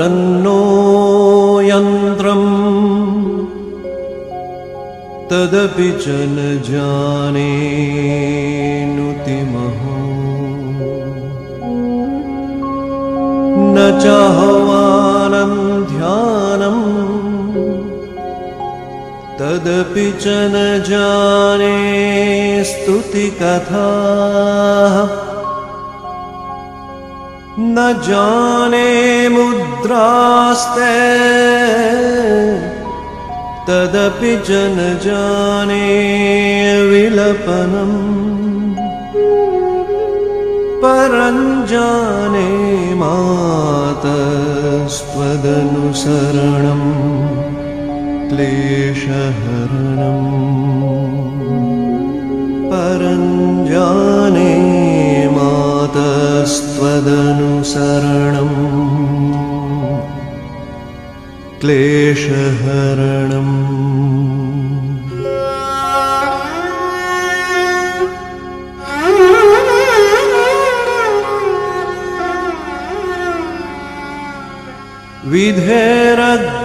तन्नो यन्त्रम् तदपि च न जाने नुतिमहो न चाह्वानं ध्यानम् तदपि च न जाने स्तुतिकथाः न जाने मुद्रास्ते तदपि च न जाने विलपनम् परं जाने मातस्त्वदनुसरणम् क्लेशहरणम् परं जाने मातस्त्वदनुसरणम् क्लेशहरणम्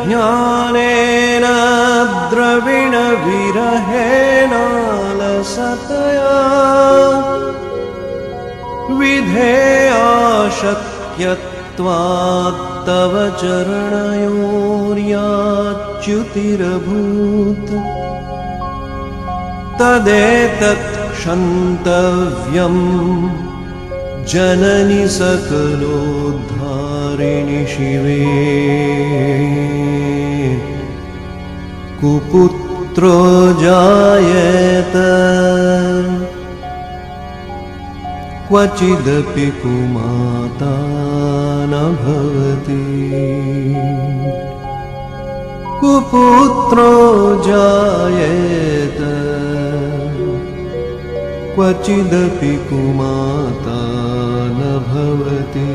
विधेरज्ञानेन द्रविणविरहेणालसतया विधेयाशक्यत्वात्तव चरणयोर्याच्युतिरभूत् तदेतत् क्षन्तव्यम् जननि सकलोद्धारिणि शिवे कुपुत्रो जायेत क्वचिदपि कुमाता न भवति कुपुत्रो जायेत क्वचिदपि कुमाता न भवति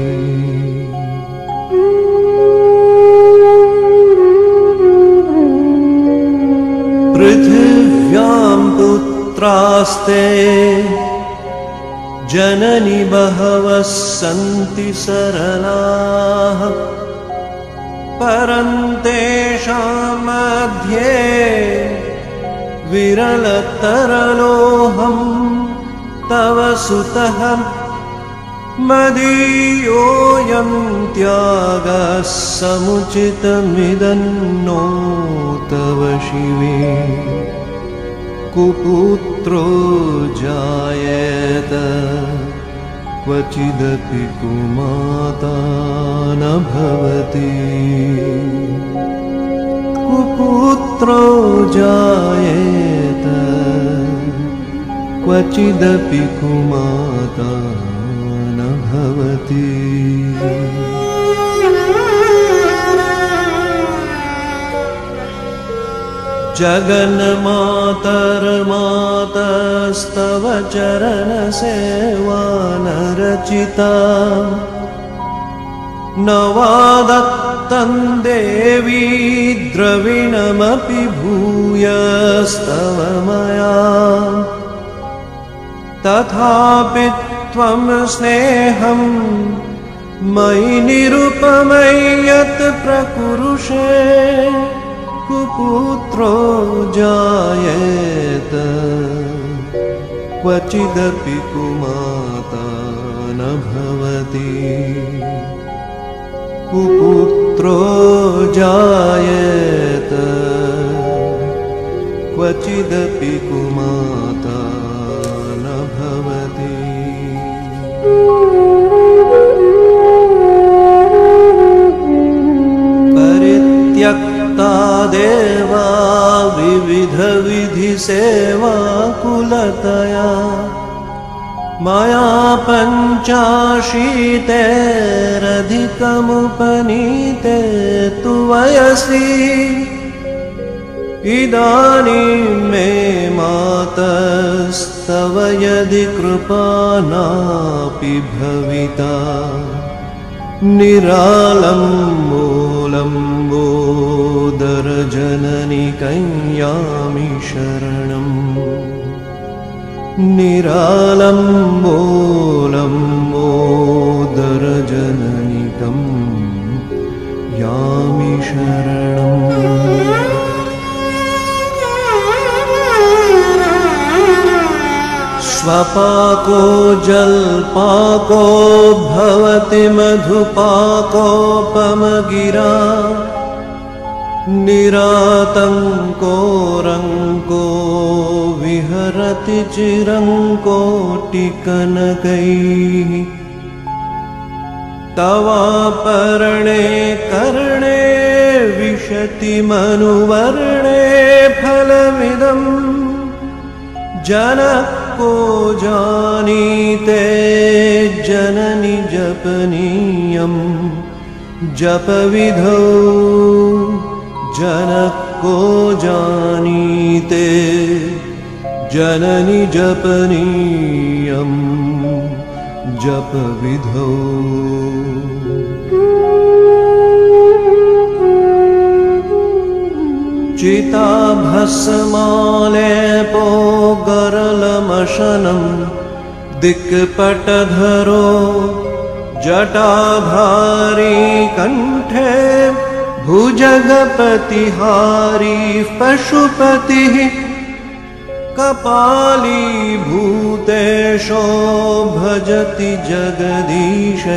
पृथिव्यां पुत्रास्ते जननि बहवः सन्ति सरलाः परं तेषां मध्ये विरलतरलोऽहं तव सुतः मदीयोऽयं त्यागः समुचितमिदन्नो तव शिवे कुपुत्रो जायेत क्वचिदपि कुमाता न भवति कुपुत्रो जायेत क्वचिदपि कुमाता न भवति जगन्मातर्मातस्तव चरणसेवा न रचिता न वा दत्तं देवी द्रविणमपि भूयस्तव मया तथापि त्वं स्नेहं मयि निरुपमय्यत् प्रकुरुषे कुपुत्रो जायेत क्वचिदपि कुमाता न भवति कुपुत्रो जायेत क्वचिदपि कुमाता न भवति परित्यक्ता देवा विविधविधिसेवा कुलतया मया पञ्चाशीतेरधिकमुपनीते तु वयसि इदानीं मे मातस्तव यदि कृपा नापि भविता निरालम्बोदरजननि कञ्यामि शरणम् निरालम्बोदरजननिकं यामि शरणम्। स्वपाको जल्पाको भवति मधुपाकोपमगिरा निरातङ्को रङ्को विहरति चिरङ्कोटिकनकैः तवापर्णे कर्णे विशति मनुवर्णे फलमिदम् जनको जानीते जननि जपनीयं जपविधौ जनको जानीते जननि जपनीयं जपविधौ। चिताभस्मालेपो गरलमशनं दिक्पटधरो जटाधारी कण्ठे भुजगपतिहारी पशुपतिः कपालीभूतेशो भजति जगदीशैकपदवीम्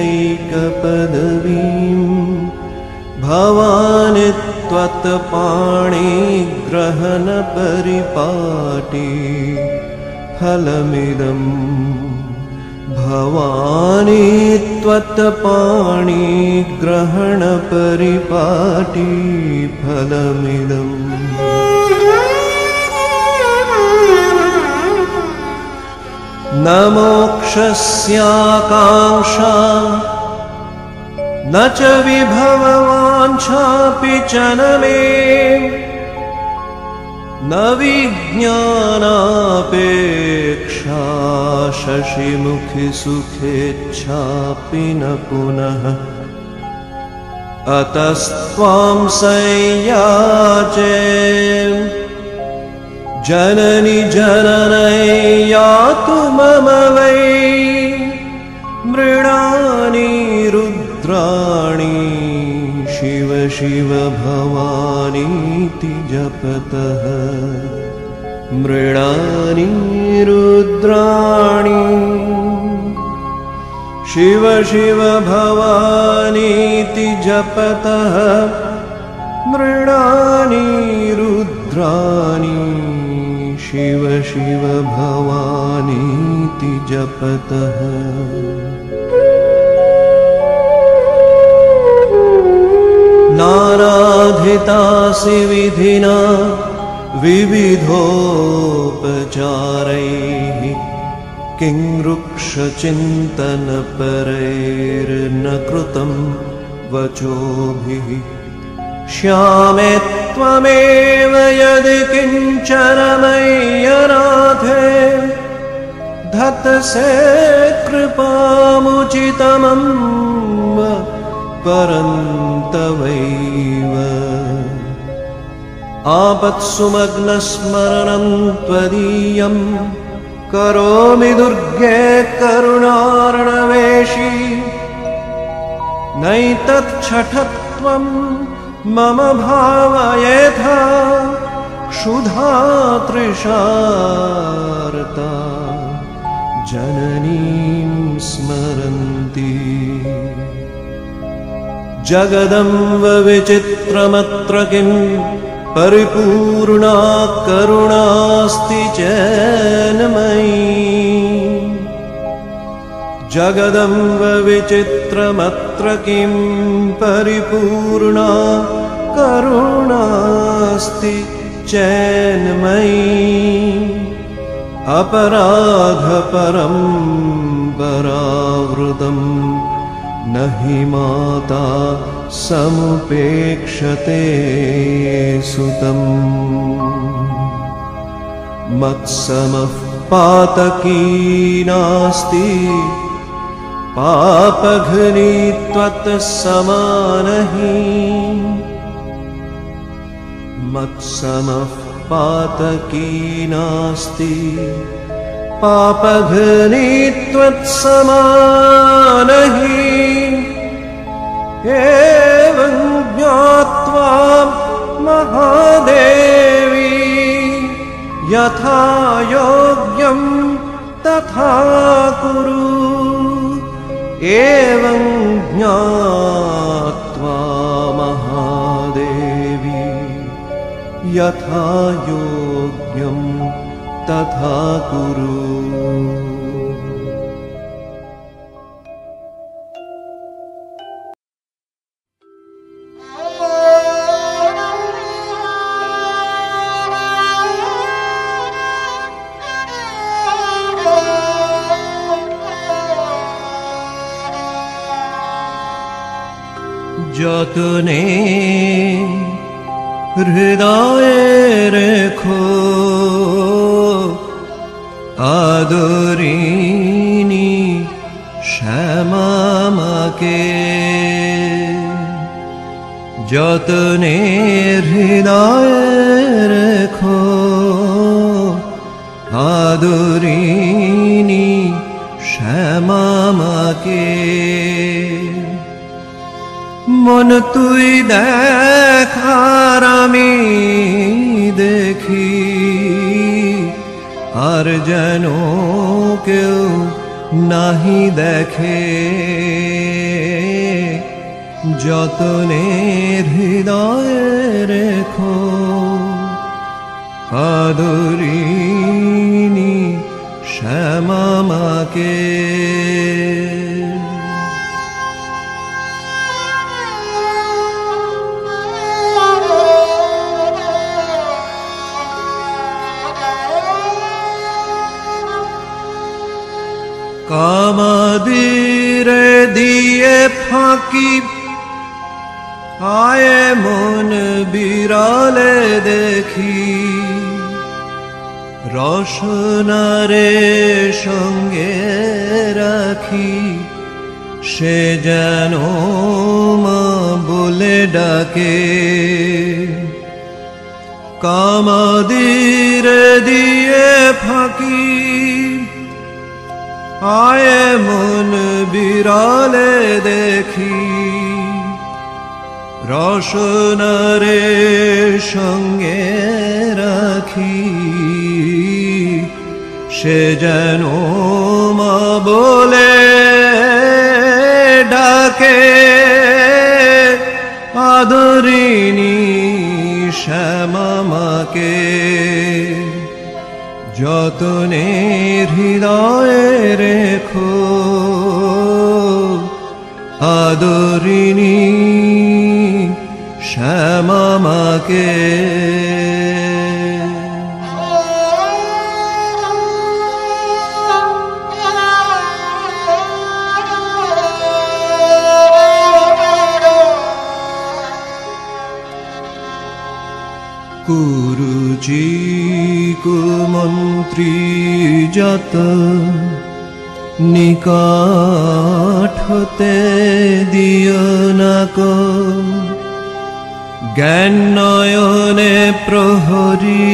भवानि त्वत्पाणिग्रहणपरिपाटी फलमिदम् भवानि त्वत्पाणिग्रहणपरिपाटी फलमिदम्। न मोक्षस्याकाङ्क्षा न च विभववाञ्छापि च न मे न विज्ञानापेक्षा शशिमुखि सुखेच्छापि न पुनः अतस्त्वां संयाचे जननि जननैयातु मम वै मृडानि रुद्राणि शिव शिव भवानीति जपतः मृडानि रुद्राणि शिव शिव भवानीति जपतः मृडानि रुद्राणि शिव शिव भवानीति जपतः। नाराधितासि विधिना विविधोपचारैः किं वृक्षचिन्तनपरैर्न कृतं वचोभिः श्यामे त्वमेव यदि किञ्चन मय्यनाथे धत्से कृपामुचितमम्ब परन्तवैव आपत्सुमग्नस्मरणं त्वदीयं करोमि दुर्गे करुणार्णवेशी नैतच्छठत्वं मम भावयेथा क्षुधा तृषार्ता जननीं स्मरन्ति जगदम्ब विचित्रमत्र किं परिपूर्णा करुणास्ति चैन्मयी जगदम्ब विचित्रमत्र किं परिपूर्णा करुणास्ति चैन्मयी अपराधपरं परावृतं न हि माता समुपेक्षते सुतम् मत्समः पातकी नास्ति पापघ्नी त्वत्समानहि मत्समः पातकी नास्ति पापघ्नी त्वत्समानहि एवं यथा योग्यं तथा कुरु एवं ज्ञात्वा महादेवी यथा योग्यं तथा कुरु। যতনে হৃদয়ে রেখো আদরিণী শ্যামা মাকে, যতনে হৃদয়ে রেখো আদরিণী শ্যামা মাকে। মন তুই দেখার আমি দেখি, আর যেন কেউ নাহি দেখে, যতনে হৃদয়ে রেখো আদরিণী শ্যামা মাকে। কামাদিরে দিয়ে ফাঁকি আয়ে মন বিরলে দেখি, রসনারে সঙ্গে রাখি, সে যেন মা বলে ডাকে। কামাদিরে দিয়ে ফাঁকি আয়ে মন বিরলে দেখি, রসনারে সঙ্গে রাখি, সে যেন মা বলে ডাকে। আদরিণী শ্যামা মাকে, যতনে হৃদয়ে রেখো আদরিণী শ্যামা মাকে। কুরুচি কুমন্ত্রী যত নিকট হতে দিও না কো, জ্ঞান নয়নে প্রহরী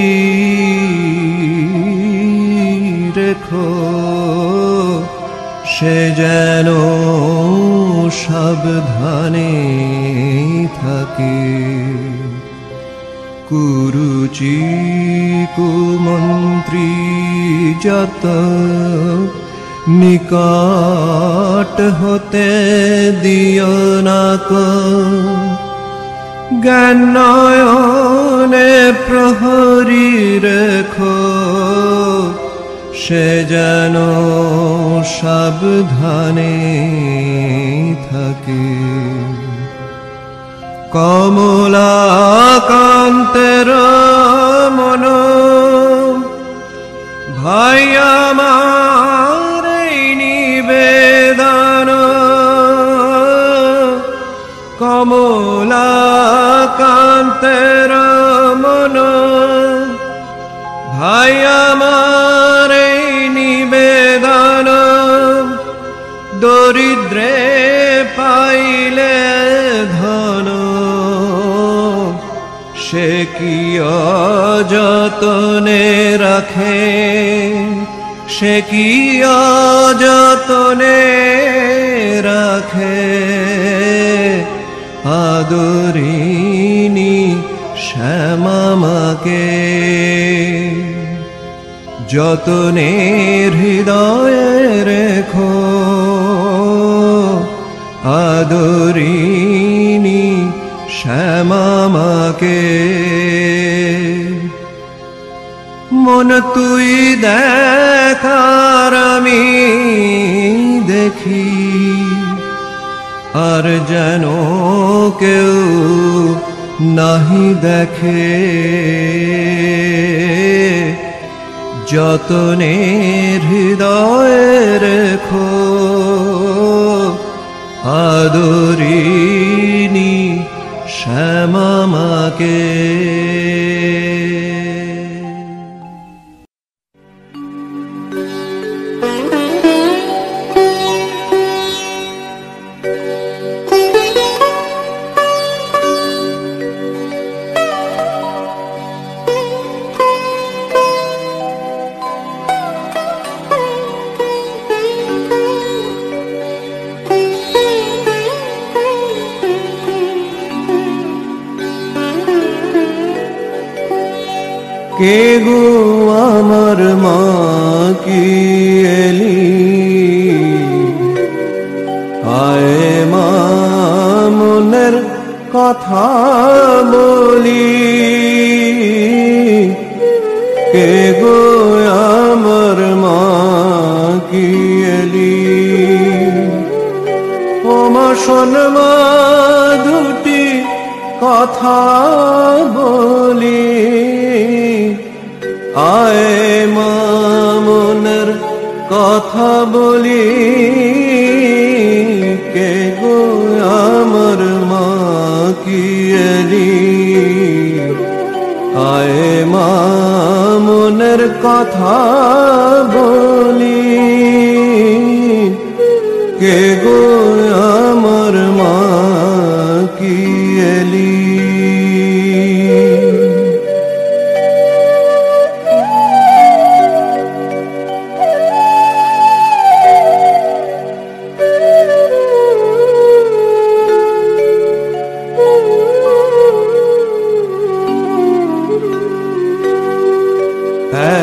রেখো, সে যেন সাবধানে থাকে। কুরুচি কুমন্ত্রী যত নিকট হতে দিও না কো, জ্ঞান নয়নে প্রহরী রেখো, সে যেন সাবধানে থাকে। কমলাকান্তের মন ভাই আমার নিবেদন, কমলাকান্তের মন ভাই আমার নিবেদন, দরিদ্রে পাইলে ধন, সে কি অযতনে রাখে, সে কি অযতনে রাখে। আদরিণী শ্যামা মাকে, যতনে হৃদয়ে রেখো আদরিনী শ্যামামাকে। মন তুই দেখার আমি দেখি, আর যেন কেউ নাহি দেখে। যতনে হৃদয়ে রেখো আদরিনী শ্যামামাকে। কে গো আমার মা কি এলি, আয় মা মনের কথা বলি। কে গো আমার মা কি এলি, ও মা শোন মা দুটি কথা বলি। আয় মা মনের কথা বলি। কে গো আমার মা কি এলি, আয় মা মনের কথা বলি। কে গো আমার মা কি এলি।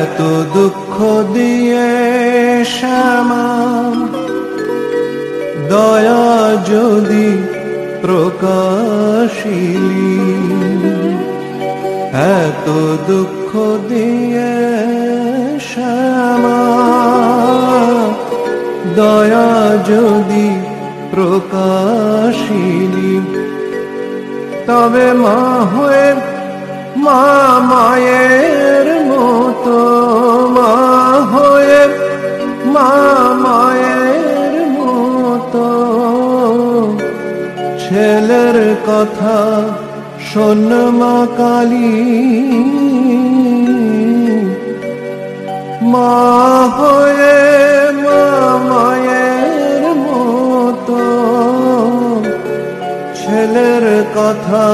এত দুঃখ দিয়ে শ্যামা দয়া যদি প্রকাশিলি, এত দুঃখ দিয়ে শ্যামা দয়া যদি প্রকাশিলি, তবে মা হয়ে মা মায়ের মতো, মা হয়ে মা মায়ের মতো ছেলের কথা শোন মা কালী। মা হয়ে মা মায়ের মতো ছেলের কথা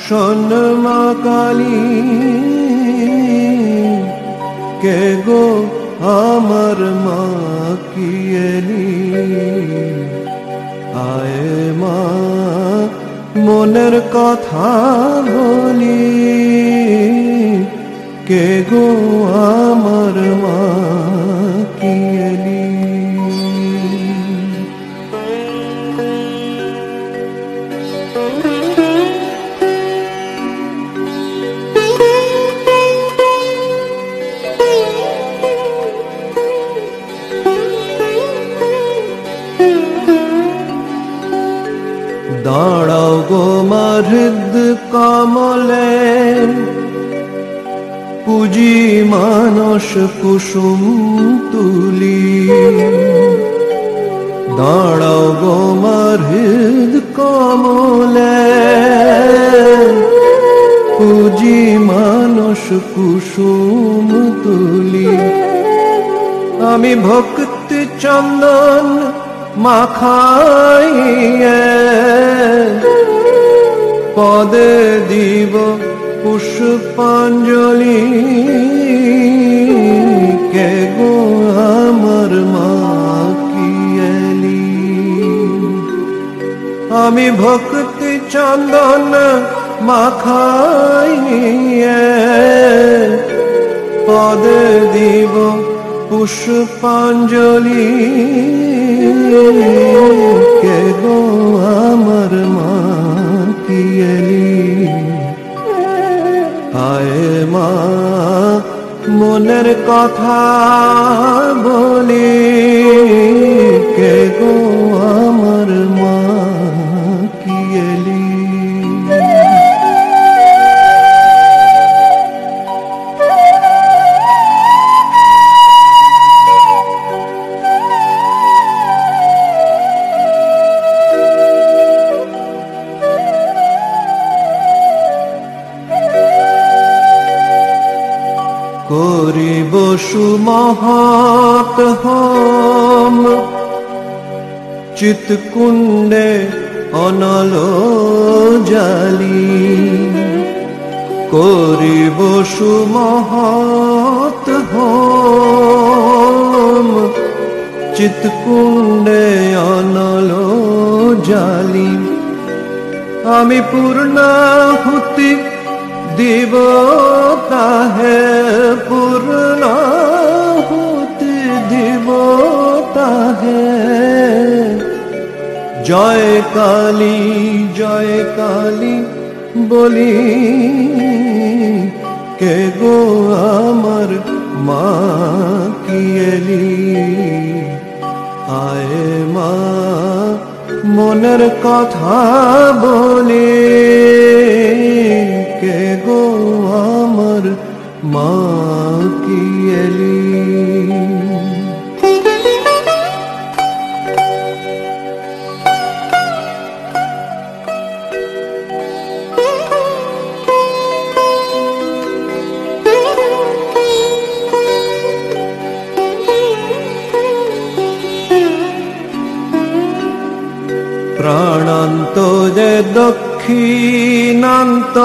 শোন মা কালী। কে গো আমার মা কি এলি, আয় মা মনের কথা বলি। কে গো আমার মা কি এলি। দাঁড়াও গো মা হৃদ কমলে, পুজি মানস কুসুম তুলি। দাঁড়াও গো মা হৃদ কমলে, পুজি মানস কুসুম তুলি। আমি ভক্তি চন্দন মাখাইয়ে পদে দিব পুষ্পাঞ্জলি। কে গো আমার মা কি এলি, আমি ভক্তি চন্দন মাখাইয়ে পদে দিব পুষ্পাঞ্জলি। কে গো আমার মা কি এলি, আয় মা মনের কথা বলি। কে গো আমার মা কি এলি। করিব সুমহৎ হোম চিৎকুণ্ডে অনল জালি। করিব সুমহৎ হোম চিৎকুণ্ডে অনল জালি। আমি পূর্ণাহুতি দিব তাহে, পূর্ণাহুতি দিব তাহে। জয় কালী জয় কালী বলি। কে গো আমার মা কি এলি, আয় মা মনের কথা বলি। কে গো আমার মা কি এলি। প্রাণান্ত যে দক্ষিণান্ত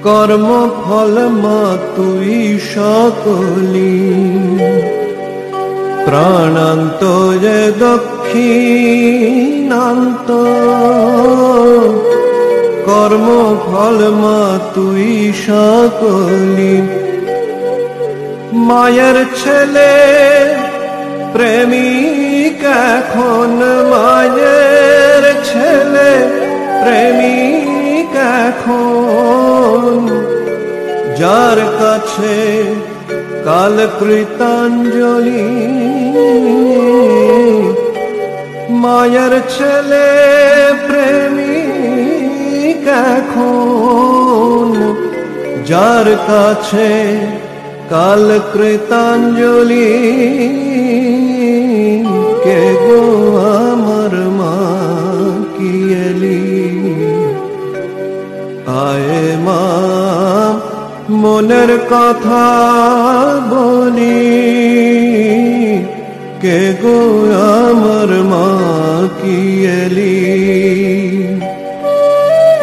কর্মফল মা তুই সকলি। প্রাণান্ত যে দক্ষিণান্ত কর্মফল মা তুই সকলি। মায়ের ছেলে প্রেমিক এখন, মায়ের ছেলে প্রেমিক এখন। যার কাছে কাল কৃতাঞ্জলি। মায়ের ছেলে প্রেমিক এখন। যার কাছে কাল কৃতাঞ্জলি। কে গো আমার মা কি এলি, আয় মা মনের কথা বলি। কে গো আমার মা কি এলি।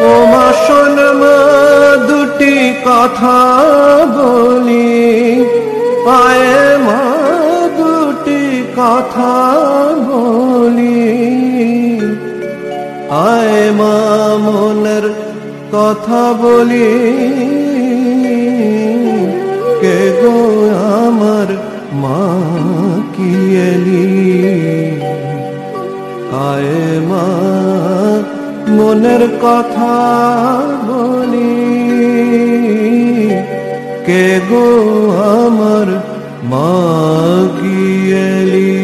ও মা শোন মা দুটি কথা বলি। আয় মা দুটি কথা বলি। আয় মা মনের কথা বলি। কে গো আমার মা কি এলি, আয় মা মনের কথা বলি। কে গো আমার মা কি এলি।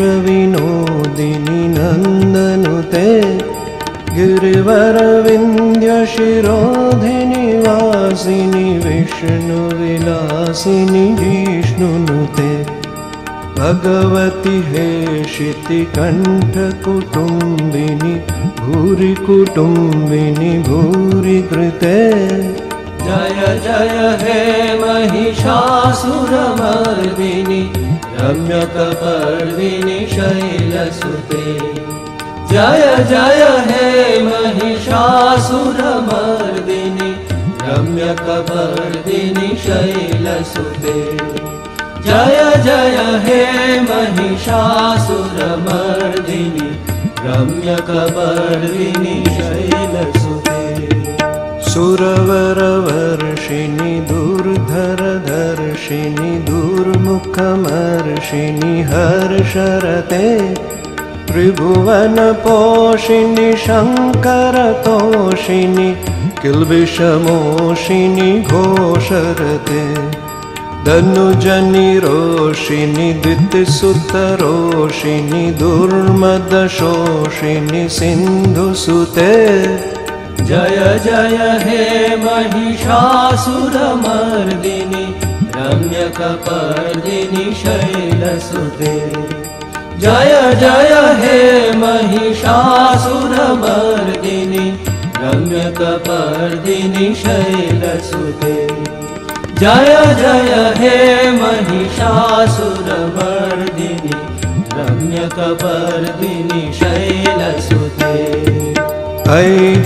विश्वविनोदिनि नन्दनुते गिरिवरविन्द्यशिरोधिनि वासिनि विष्णुविलासिनि जिष्णुनुते भगवति हेशितिकण्ठकुटुम्बिनि भूरि कुटुम्बिनि भूरि कृते जय जय हे महिषासुरमर्दिनि रम्यकपर्दिनि शैलसुते जय जय हे महिषासुरमर्दिनि रम्यकपर्दिनि शैलसुते जय जय हे महिषासुरमर्दिनि रम्यकपर्दिनि शैलसुते सुरवरवर्षिणि दुर्धरधर्षिणि दुर्मुखमर्षिणि हर्षरते त्रिभुवनपोषिणि शङ्करतोषिणि किल्बिषमोषिणि घोषरते धनुजनिरोषिणि द्वितिसुतरोषिणि दुर्मदशोषिणि सिन्धुसुते जय जय हे महिषासुरमर्दिनि रम्यकपर्दिनि शैलसुते जय जय हे महिषासुरमर्दिनि रम्यकपर्दिनि शैलसुते जय जय हे महिषासुरमर्दिनि रम्यकपर्दिनि शैलसुते ऐ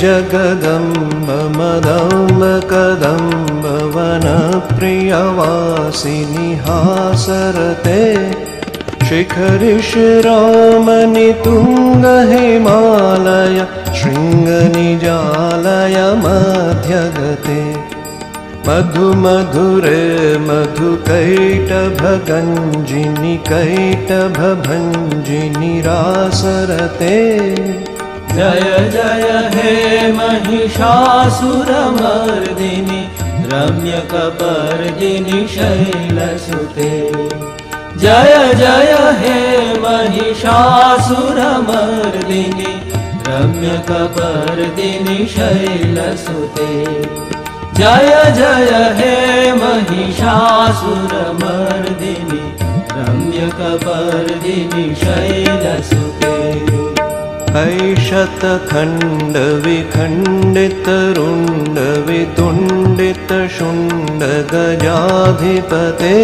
जगदम्ब मदम्ब कदम्ब वनप्रियवासिनि हासरते शिखरि शिरोमणि तुङ्ग हिमालय शृङ्गनिजालय मध्यगते मधु मधुरे मधुकैटभगञ्जिनि कैटभभञ्जिनि रासरते जय जय हे महिषासुरमर्दिनि रम्यकपर्दिनि शैलसुते जय जय हे महिषासुरमर्दिनि रम्यकपर्दिनि शैलसुते जय जय हे महिषासुरमर्दिनि रम्यकपर्दिनि शैलसुते ऐ शतखण्डविखण्डितरुण्डवितुण्डितशुण्ड गजाधिपते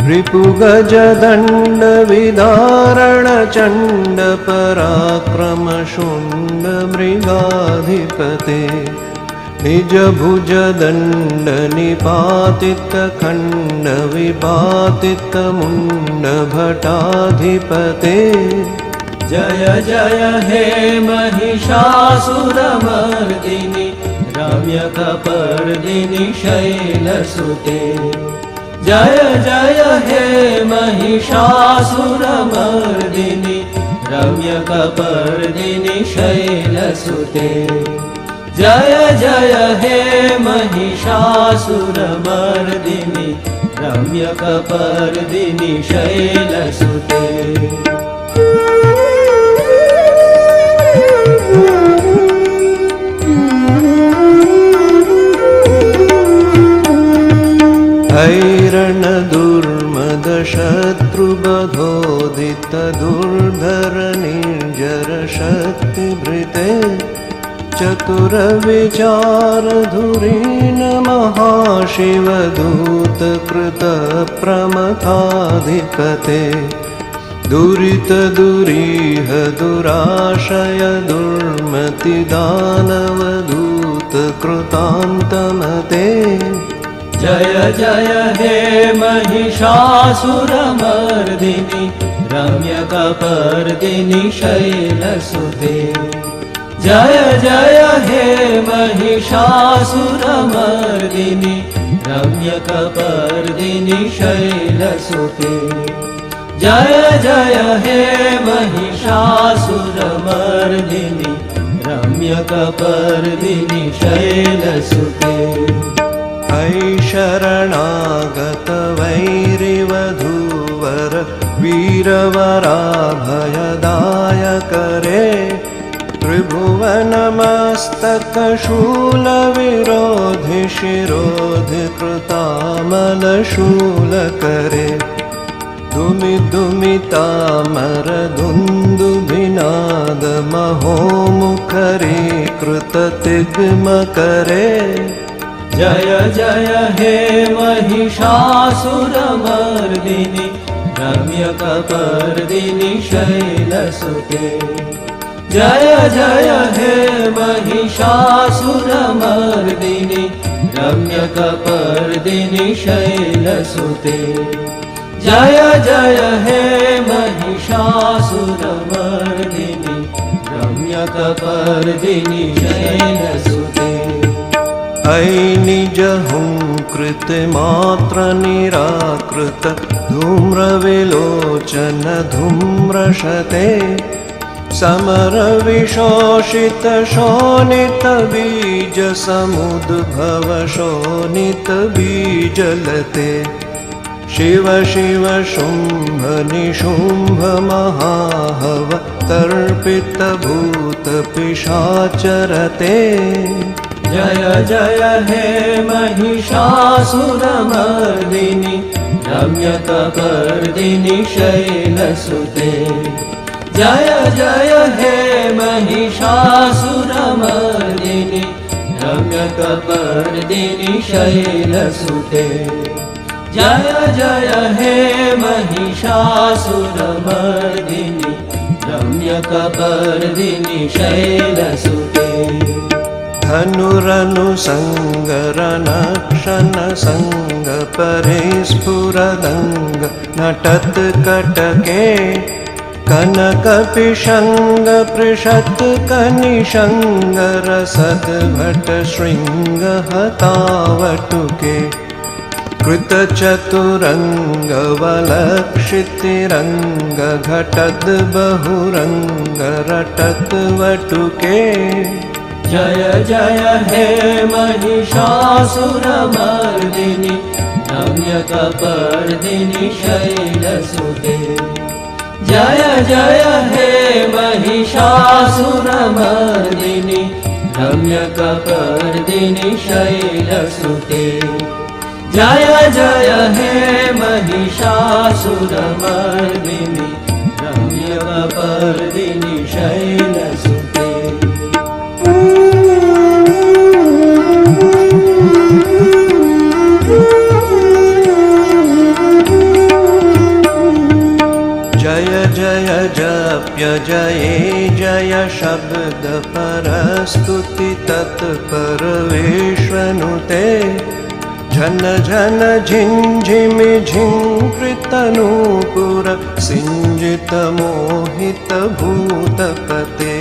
रिपुगजदण्ड विदारणचण्ड पराक्रमशुण्ड मृगाधिपते निजभुजदण्ड निपातितखण्ड विपातितमुण्ड भटाधिपते जय जय हे महिषासुरमर्दिनि रम्यकपर्दिनि शैलसुते जय जय हे महिषासुरमर्दिनि रम्यकपर्दिनि शैलसुते जय जय हे महिषासुरमर्दिनि रम्यकपर्दिनि शैलसुते ऐरणदुर्मद शत्रुबधोदित दुर्धर निर्जर शक्तिभृते चतुरविचारधुरीन महाशिवदूत कृत प्रमथाधिपते दुरित दुरीह दुराशय दुर्मति दानवदूत कृतान्तमते जय जय हे महिषासुरमर्दिनि रम्यकपर्दिनि शैलसुते जय जय हे महिषासुरमर्दिनि रम्यकपर्दिनि शैलसुते जय जय हे महिषासुरमर्दिनि रम्यकपर्दिनि शैलसुते ऐ शरणागत वैरिवधूवर वीरवराभयदायकरे त्रिभुवनमस्तकशूलविरोधि शिरोधि कृतामलशूलकरे दुमिदुमितामरदुन्दुभिनादमहोमुखरे कृततिग्मकरे जय जय हे महिषासुरमर्दिनि रम्यकपर्दिनि शैलसुते जय जय हे महिषासुरमर्दिनि रम्यकपर्दिनि शैलसुते जय जय हे महिषासुरमर्दिनि रम्यकपर्दिनि शैलसुते अयि निज हुंकृत मात्र निराकृत धूम्रविलोचन धूम्रशते समरविशोषित शोणित बीज समुद्भव शोणित बीजलते शिव शिव शुंभ निशुंभ महाहव तर्पित भूत पिशाचरते जय जय हे महिषासुरमर्दिनि रम्यकपर्दिनि शैलसुते जय जय हे महिषासुरमर्दिनि रम्यकपर्दिनि शैलसुते जय जय हे महिषासुरमर्दिनि रम्यकपर्दिनि शैलसुते धनुरनुसंगरनक्षन संग परे स्फुरदंग नटत कटके कनक पिशंग पृषत कनिशंग रसद भट श्रृंग हतावटुके कृत चतुरंग वलक्षितिरंग घटद बहुरंग रटत वटुके जय जय हे महिषासुरमर्दिनि रम्यकपर्दिनि शैलसुते जय जय हे महिषासुरमर्दिनि रम्यकपर्दिनि शैलसुते जय जय हे महिषासुरमर्दिनि रम्यकपर्दिनि शैलसुते जय जय जप्य जये जय शब्द परस्तुति तत्पर विश्वनुते झन झन झिंझिमि झिंकृत नूपुर सिंजित मोहित भूतपते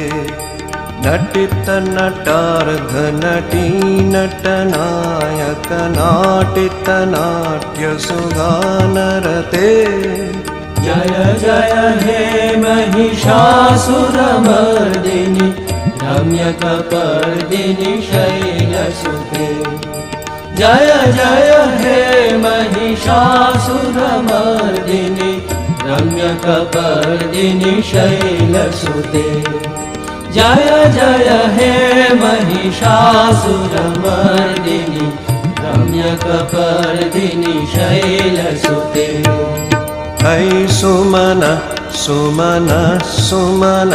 नटित नटार्ध नटी नटनायक नाटित नाट्य सुगानरते जय जय हे महिषासुरमर्दिनि रम्यकपर्दिनि शैलसुते जय जय हे महिषासुरमर्दिनि रम्यकपर्दिनि शैलसुते जय जय हे महिषासुरमर्दिनि रम्यकपर्दिनि शैलसुते अयि सुमन सुमन सुमन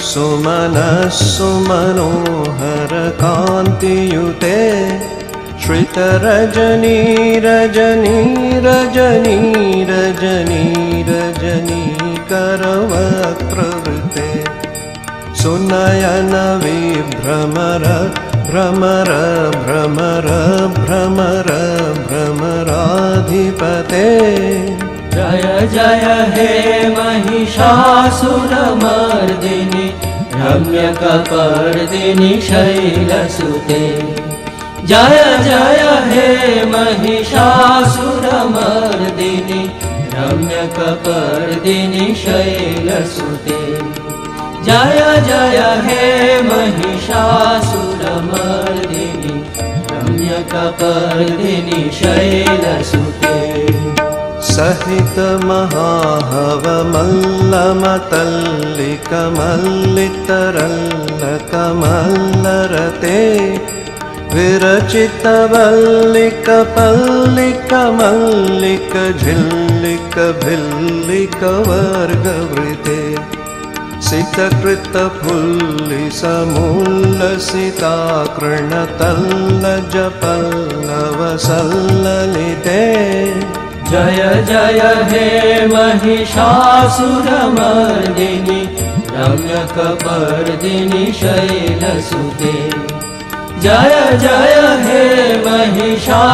सुमन सुमनोहर कान्तियुते श्रित रजनी रजनी रजनी रजनी रजनी करवक्त्रवृते सुनयन विभ्रमर भ्रमर भ्रमर भ्रमर भ्रमराधिपते जय जय हे महिषासुरमर्दिनि रम्यकपर्दिनि शैलसुते जय जय हे महिषासुरमर्दिनि रम्यकपर्दिनि शैलसुते जय जय हे महिषासुरमर्दिनि रम्यकपर्दिनि शैलसुते सहित महाहवमल्लमतल्लिकमल्लितरल्लकमल्लरते विरचितवल्लिकपल्लिकमल्लिकझिल्लिकभिल्लिकवर्गवृते सितकृतफुल्लिसमुल्लसिताकृणतल्लजपल्लवसल्ललिते जय जय हे महिषासुरमर्दिनि रम्यकपर्दिनि शैलसुते जय जय हे महिषासुरमर्दिनि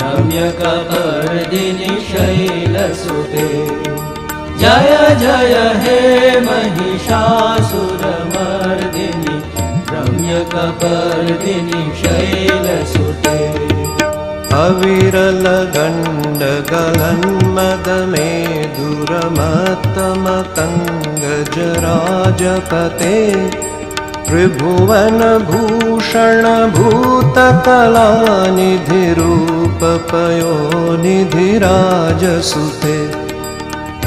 रम्यकपर्दिनि शैलसुते जय जय हे महिषासुरमर्दिनि रम्यकपर्दिनि शैलसुते अविरलगण्डगलन्मदमेधुरमत्तमतङ्गजराजपते त्रिभुवनभूषणभूतकलानिधिरूपपयोनिधिराजसुते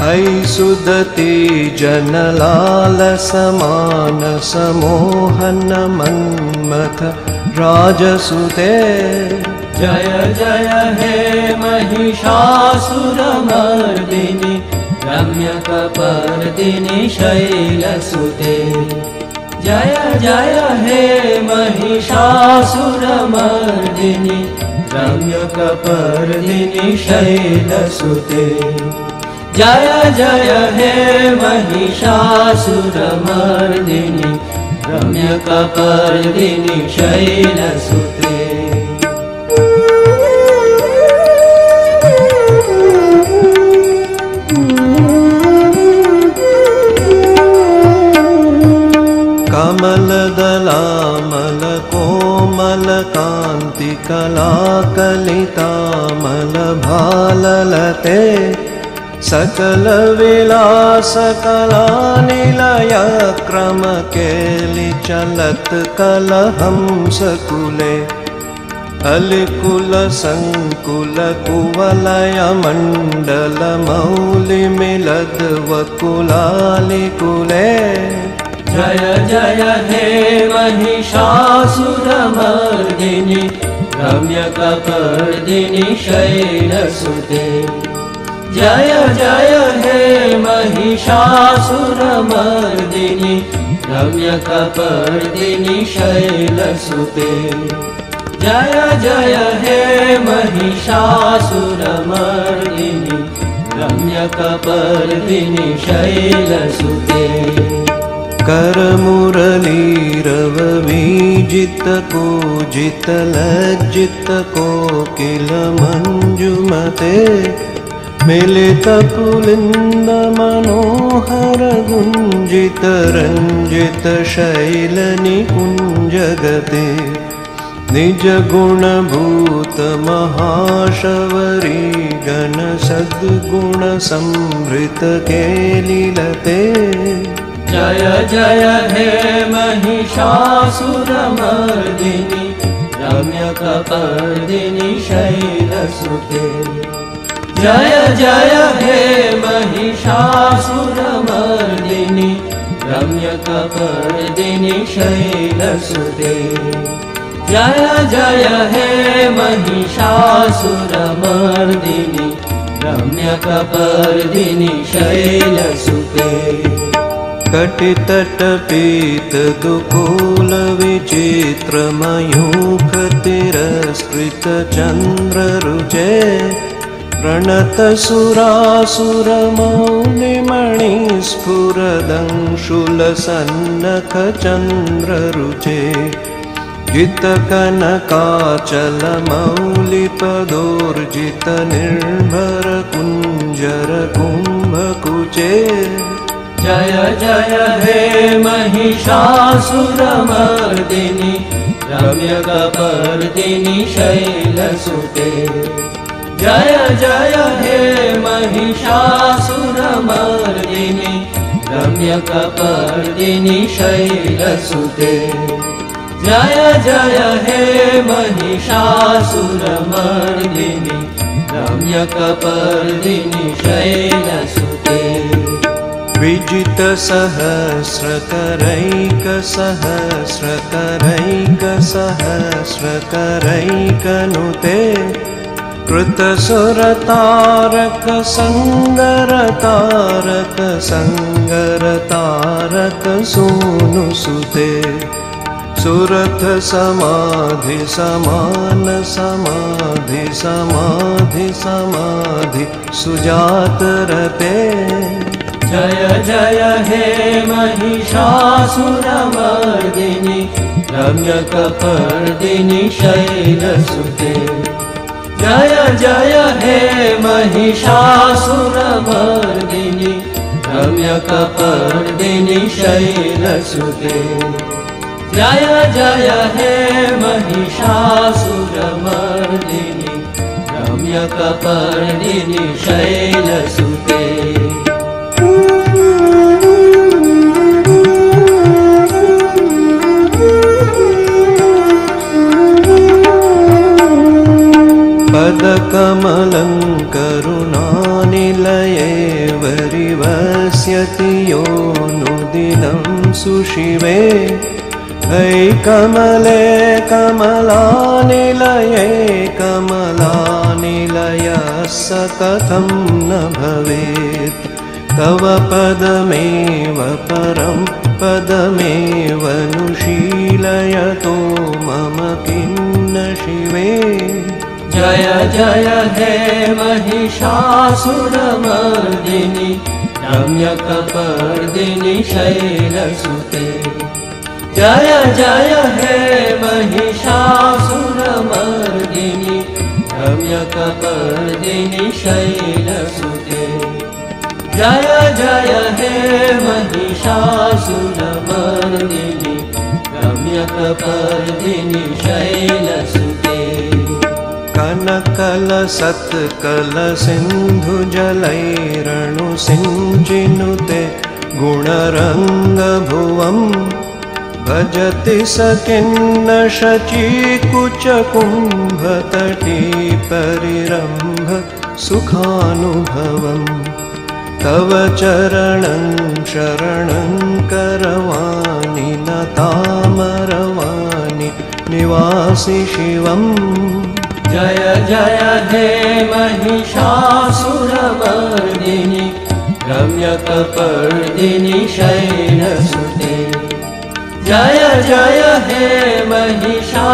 ऐसुदती जनलालसमानसमोहनमन्मथ राजसुते जय जय हे महिषासुरमर्दिनि रम्यकपर्दिनि शैलसुते जय जय हे महिषासुरमर्दिनि रम्यकपर्दिनि शैलसुते जय जय हे महिषासुरमर्दिनि रम्यकपर्दिनि शैलसुते कमलदलामलकोमलकान्तिकलाकलितामलभाललते सकलविलासकलानिलयक्रमकेलिचलत्कलहंसकुले अलिकुलसङ्कुलकुवलयमण्डलमौलिमिलद्वकुलालिकुले जय जय हे महिषासुरमर्दिनि रम्यकपर्दिनि शैलसुते जय जय हे महिषासुरमर्दिनि रम्यकपर्दिनि शैलसुते जय जय हे महिषासुरमर्दिनि रम्यकपर्दिनि शैलसुते करमुरलीरववीजितकोजितलज्जितकोकिलमञ्जुमते मिलितपुलिन्दमनोहरगुञ्जितरञ्जितशैलनिकुञ्जगते निजगुणभूतमहाशबरी गणसद्गुणसंभृतकेलिलते जय जय हे महिषासुरमर्दिनि रम्यकपर्दिनि शैलसुते जय जय हे महिषासुरमर्दिनि रम्यकपर्दिनि शैलसुते जय जय हे महिषासुरमर्दिनि रम्यकपर्दिनि शैलसुते कटितटपीतदुकूलविचित्रमयूखतिरस्कृतचन्द्ररुचे प्रणतसुरासुरमौलिमणिस्फुरदंशुलसन्नखचन्द्ररुचे जितकनकाचलमौलिपदोर्जितनिर्भरकुञ्जरकुम्भकुचे जय जय हे महिषासुरमर्दिनि रम्यकपर्दिनि शैलसुते जय जय हे महिषासुरमर्दिनि रम्यकपर्दिनि शैलसुते जय जय हे महिषासुरमर्दिनि रम्यकपर्दिनि शैलसुते विजित सहस्रकरैकनुते कृतसुरतारक संगरतारक सूनुसुते सुरथ समाधि सुजातरते जय जय हे महिषासुरमर्दिनि रम्यकपर्दिनि शैलसुते जय जय हे महिषासुरमर्दिनि रम्यकपर्दिनि शैलसुते जय जय हे महिषासुरमर्दिनि रम्यकपर्दिनि शैलसुते पदकमलं करुणानिलये वरिवस्यति योऽनुदिनं सुशिवे ऐ कमले कमलानिलयः स कथं न भवेत् तव पदमेव परं पदमेवनुशीलयतो मम किन्न शिवे जय जय हे महिषासुरमर्दिनि रम्यकपर्दिनि शैलसुते जय जय हे महिषासुरमर्दिनि रम्यकपर्दिनि शैलसुते जय जय हे महिषासुरमर्दिनि रम्यकपर्दिनि शैलसुते कनकलसत्कलसिन्धुजलैरणुसिञ्चिनुते गुणरङ्गभुवं भजति स किन्न शचीकुचकुम्भतटी परिरम्भ सुखानुभवम् तव चरणं शरणं करवाणि न तामरवाणि निवासि शिवम् जय जय हे महिषासुरमर्दिनि रम्यकपर्दिनि शैलसुते जय जय हे महिषासुरमर्दिनि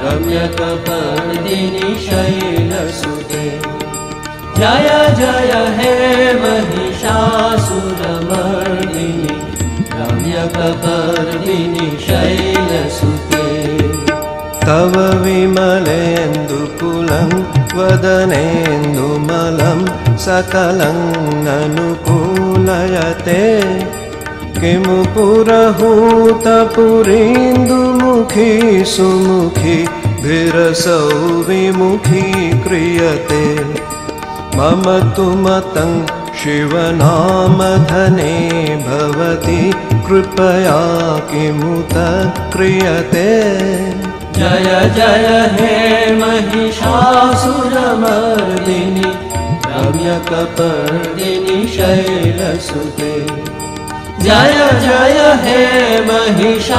रम्यकपर्दिनि शैलसुते जय जय हे महिषासुरमर्दिनि रम्यकपर्दिनि शैलसुते तव विमलेन्दुकुलं वदनेन्दुमलं सकलं अनुकूलयते किमु पुरहूतपुरीन्दुमुखी सुमुखी भिरसौ विमुखी क्रियते मम तु मतं शिवनामधने भवति कृपया किमुत क्रियते जय जय हे महिषासुरमर्दिनि रम्यकपर्दिनि शैलसुते जय जय हे महिषासुरमर्दिनि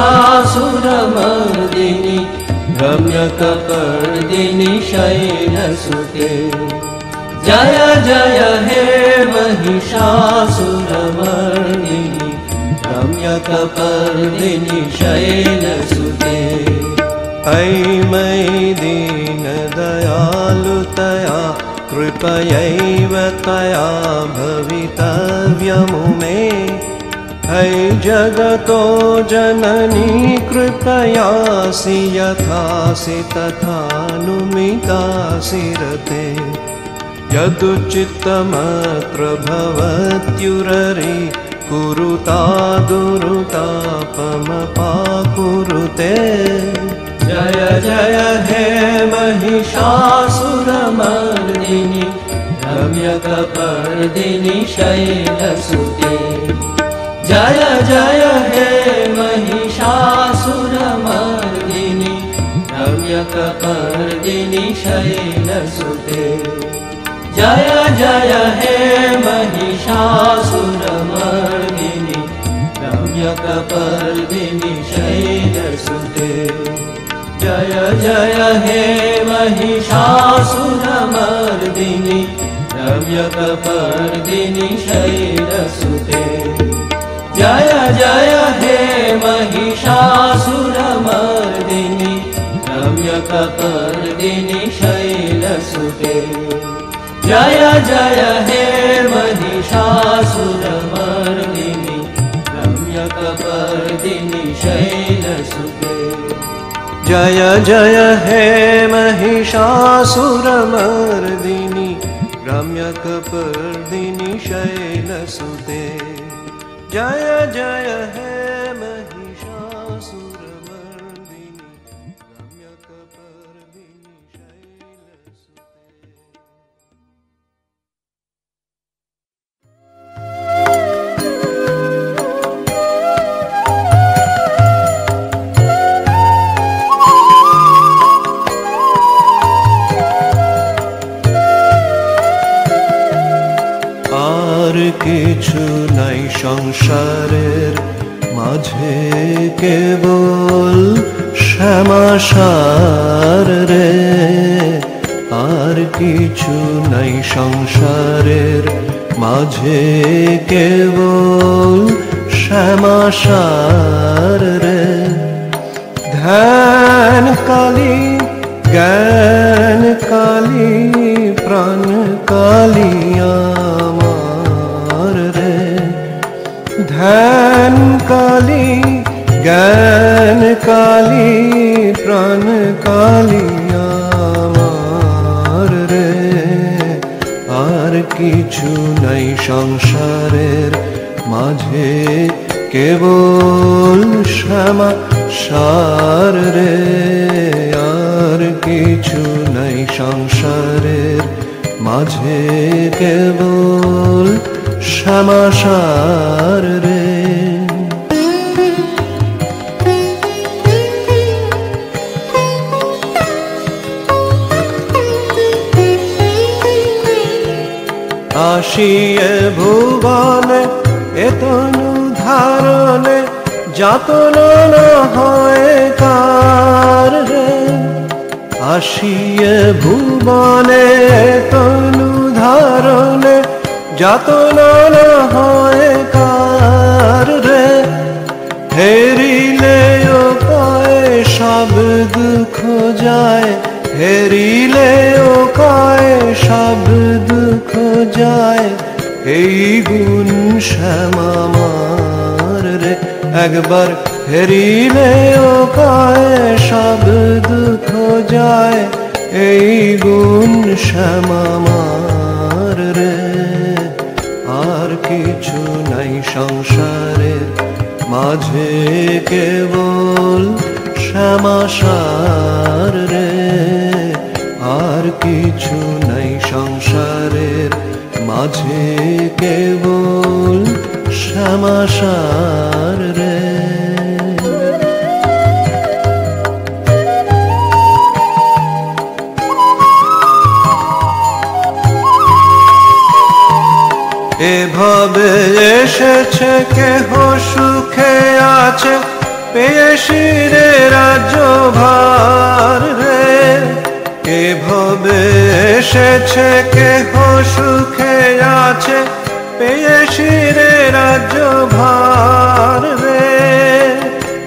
रम्यकपर्दिनि शैलसुते जय जय हे महिषासुरमर्दिनि रम्यकपर्दिनि शैलसुते ऐ मयि दीनदयालुतया कृपयैव तया भवितव्यमुमे है जगतो जननी कृपयासि यथासि तथानुमितासि रते यदुचित्तमत्र भवत्युररि कुरुतादुरुतापमपाकुरुते जय जय हे महिषासुरमर्दिनि रम्यकपर्दिनि शैलसुते जय जय हे महिषासुरमर्दिनि रम्यक रम्यकपर्दिनि शैलसुते जय जय हे महिषासुरमर्दिनि रम्यकपर्दिनि शैलसुते जय जय हे महिषासुरमर्दिनि रम्यकपर्दिनि शैलसुते जय जय हे महिषासुरमर्दिनि रम्यकपर्दिनि शैलसुते जय जय हे महिषासुरमर्दिनि रम्यकपर्दिनि शैलसुते जय जय हे महिषासुरमर्दिनि रम्यकपर्दिनि शैलसुते जय जय हे महिषासुरमर्दिनि रम्यकपर्दिनि शैलसुते। আর কিছু নাই সংসারের মাঝে কেবল শ্যামাসার রে, আর কিছু নাই সংসারের মাঝে কেবল শ্যামাসার রে। ধ্যান কালী জ্ঞান কালী প্রাণ কালী আমার রে, ধ্যান কালী জ্ঞান কালী প্রাণ কালী আমার রে। আর কিছু নাই সংসারের মাঝে কেবল শ্যামা সার রে, আর কিছু নাই সংসারের মাঝে কেবল শ্যামা সার রে। আসিয়ে ভুবনে এতনু ধারণে যাতনা না হয় কার রে, আসিয়ে ভুবনে তনু ধারণে যাতনা না হয় কার রে। হেরিলে ও কায় সব দুঃখ যায়, হেরিলে ও কায় সব দুঃখ যায়, এই গুণ শ্যামার রে। একবার হেরিলে ও কায় সব দুঃখ যায়, এই গুণ শ্যামার রে। আর কিছু নাই সংসারের মাঝে কেবল শ্যামাসার রে, আর কিছু নাই সংসারের মাঝে কেবল শ্যামাসার রে। এভাবে এসেছে কেহ সুখে আছে, পেয়েশিরে রাজ্য ভার রে। এভাবে এসেছে কেহ সুখে আছে, পেয়েশিরে রাজ্য ভার রে।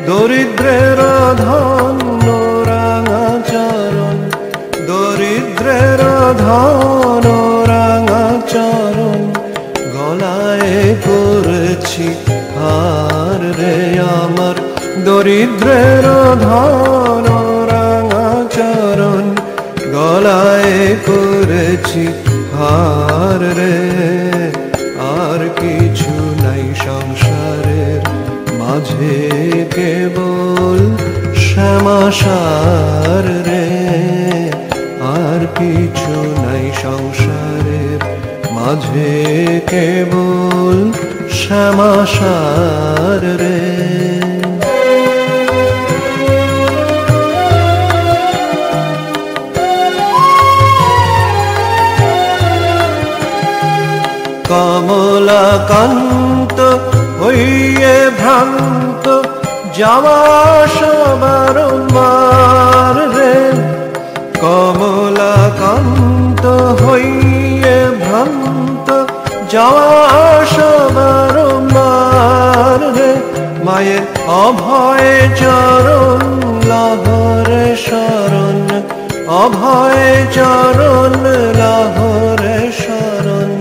দরিদ্রের ধন রাঙাচরণ, দরিদ্রের ধন রাঙাচরণ, গলায় করেছি হার রে আমার। দরিদ্রের ধন রাঙাচরণ, গলায় করেছি হার রে। আর কিছু নাই সংসারের মাঝে কেবল শ্যামাসার রে, আর কিছু নাই সংসারের মাঝে কেবল শ্যামাসার রে। কমলাকান্ত হইয়ে ভ্রান্ত যাওয়া সবার মার রে, কমলাকান্ত হইয়ে ভ্রান্ত যাওয়া সবার মার রে, মায়ের অভয় চরণ লহরে শরণ, অভয় চরণ লহরে শরণ,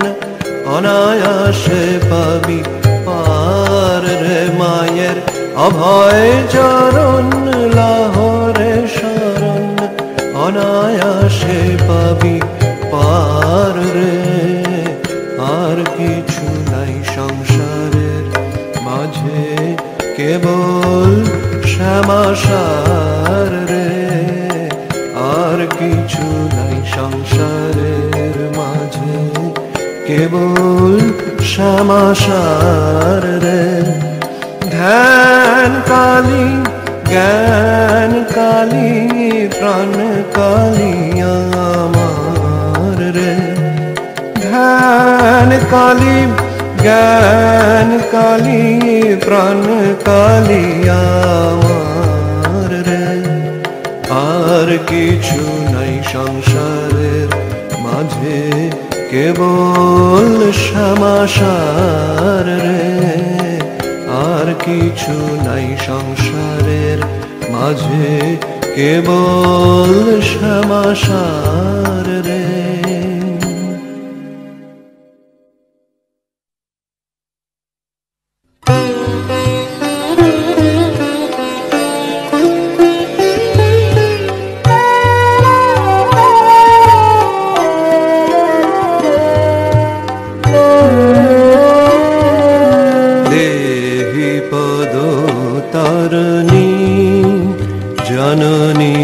অনায়াসে পাবি পার রে, মায়ের অভয় চরণ লহরে শরণ, অনায়াসে পাবি পার রে। আর কিছু নাই সংসারের মাঝে কেবল শ্যামাসার রে, আর কিছু নাই সংসারের মাঝে কেবল শ্যামাসার রে। ধ্যান কালী জ্ঞান কালী প্রাণ কালী আমার রে, ধ্যান কালী জ্ঞান কালী প্রাণ কালী আমার রে। আর কিছু নাই সংসারের মাঝে কেবল শ্যামাসার রে, আর কিছু নাই সংসারের মাঝে কেবল শ্যামাসার রে। জননী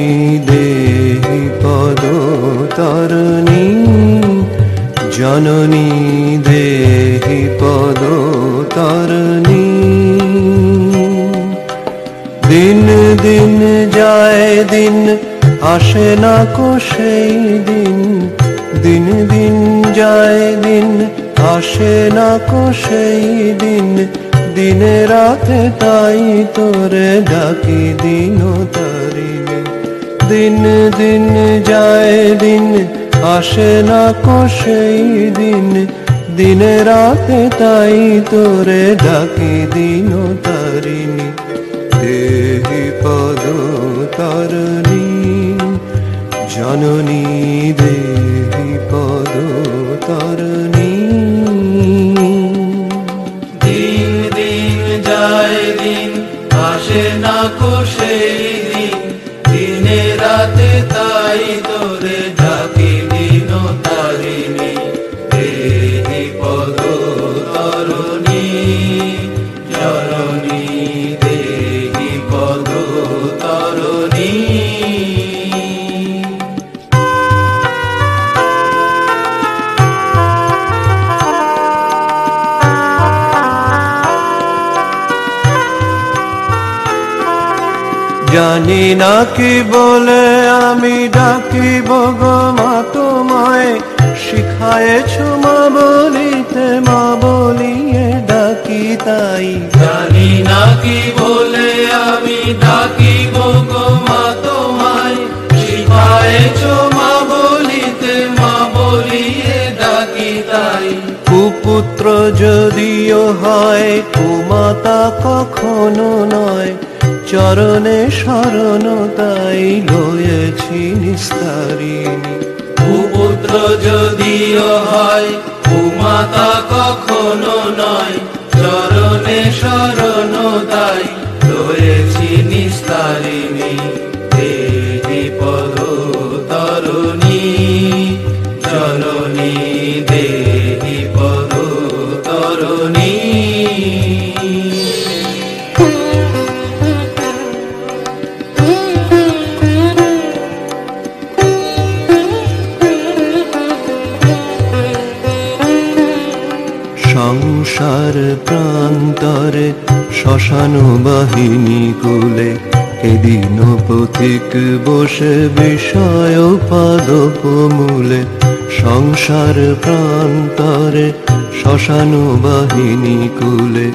দেহি পদ তারিণী, জননী দেহি পদ তারিণী। দিন দিন যায় দিন আসে না কো সেই দিন, দিন দিন যায় দিন আসে না কো সেই দিন, দিনে রাতে তাই তোরে ডাকি দিন তারিণী। দিন দিন যায় দিন আসে না কো সেই দিন, দিনে রাতে তাই তোরে ডাকি দিন তারিণী। দেহি পদ তারিণী, জননী দেহি পদ তারিণী। দিন দিন যায় দিন আসে না কো সেই দিন, দিনে রাতে তাই তোরে ডাকি দিন তারিণী। দেহি পদ তারিণী, জননী দেহি পদ তারিণী। জানি না কি বলে আমি ডাকিব গো মা তোমায়, শিখায়েছ মা বলিতে মা বলিয়ে ডাকি তাই। জানি না কি বলে আমি ডাকিব গো মা তোমায়, শিখায়েছ মা বলিতে মা বলিয়ে ডাকি তাই। কুপুত্র যদিও হয় কুমাতা কখনো নয়, চরণে শরণ তাই লয়েছি নিস্তারিণী। কুপুত্র যদিও হয় কুমাতা কখনো নয়, চরণে শরণ তাই লয়েছি নিস্তারিণী। দেহি পদ তারিণী, জননী দেহি পদ তারিণী। সংসার প্রান্তরে শ্মশান বাহিনী কুলে, এদিন পথিক বসে বিষয় পাদপ মূলে। সংসার প্রান্তরে শ্মশান বাহিনী কুলে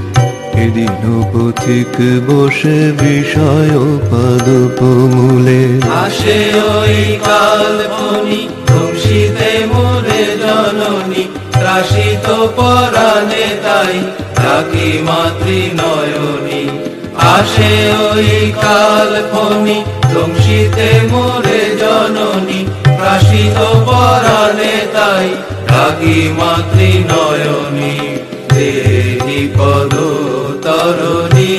এদিন পথিক বসে বিষয় পাদপ মূলে। আসে ওই কাল্পনি ধ্বংসিতে মোরে জননী, ত্রাসিত পরাণে তাই ডাকি মাতৃ নয়নী। আসে ওই কাল্পনি ধ্বংসিতে মোরে জননী, ত্রাসিত পরাণে তাই ডাকি মাতৃ নয়নী। দেহি পদ তরণী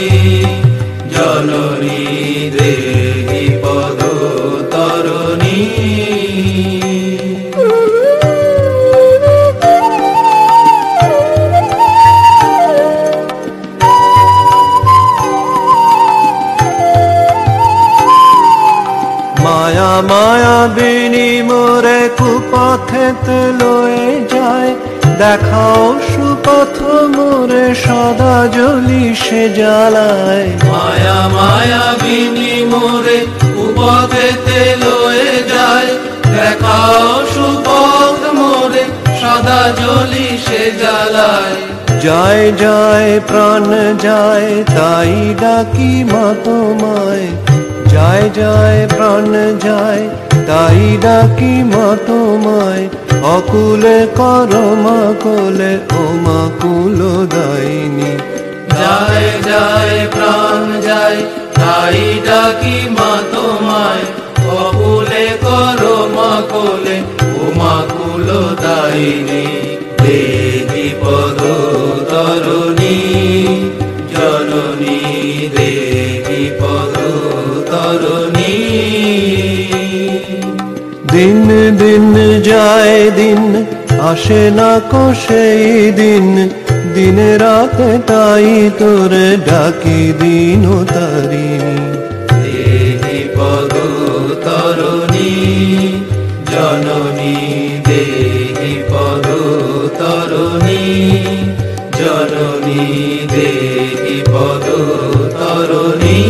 জননী, দেহি পদ তরণী। মায়া মায়া বিনিমরে কুপথেতে লয়ে যায়, দেখাও সুপথ মোরে সদা জ্বলি সে জ্বালায়। মায়া মায়া বিনি মোরে উপথেতে লয়ে যায়, দেখাও সুপথ মোরে সদা জ্বলি সে জ্বালায়। যায় যায় প্রাণ যায় তাই ডাকি মা তোমায়, যায় যায় প্রাণ যায় তাই ডাকি মা তোমায়। অকুলে কর মা কোলে ও মা কুল দাইনি। যায় যায় প্রাণ যায় তাই ডাকি মা তোমায়, অকুলে করো মা কোলে ও মা কুল দাইনি। দেহি পদ তরণী জননী, দেহি পদ তরণী। দিন দিন যায় দিন আসে না কো সেই দিন, দিনে রাতে তাই তোরে ডাকি দিন তারিণী। দেহি পদ তরণী জননী, দেহি পদ তরণী জননী, দেহি পদ তরণী।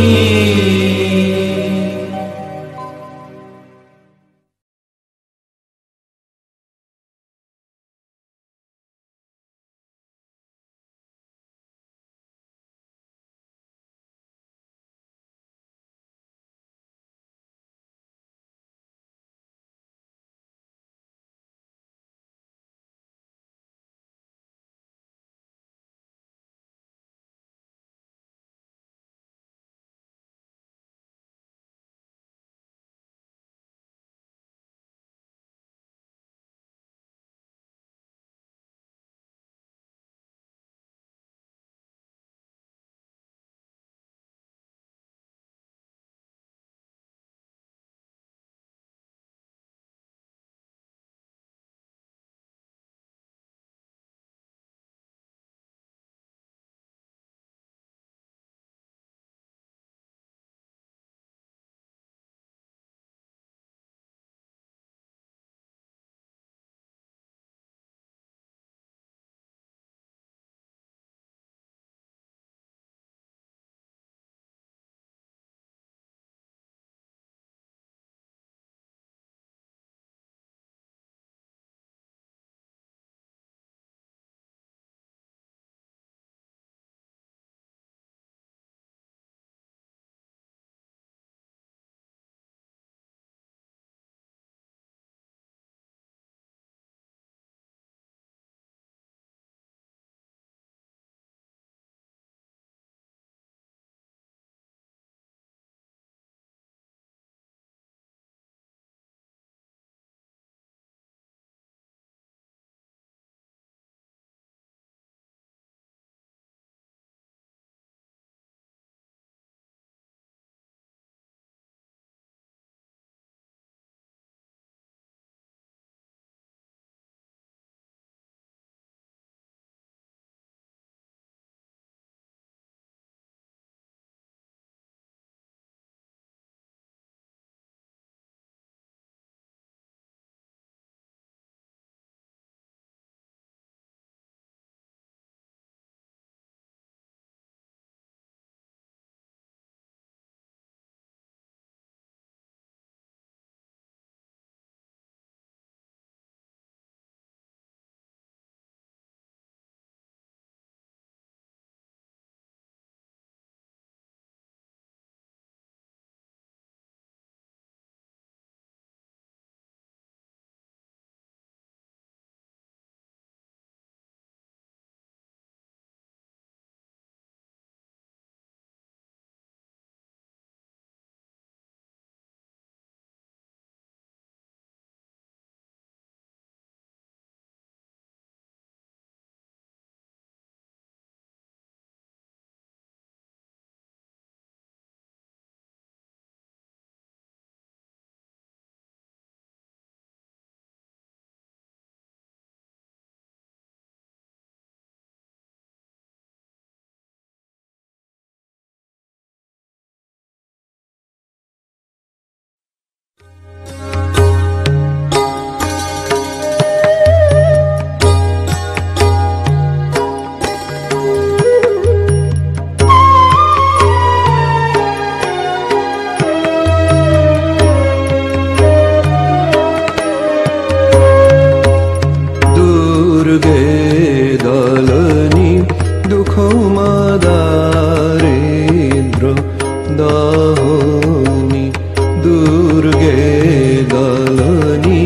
দুর্গে দলনি দুঃখ দারিদ্র দহনি দুর্গে দলনি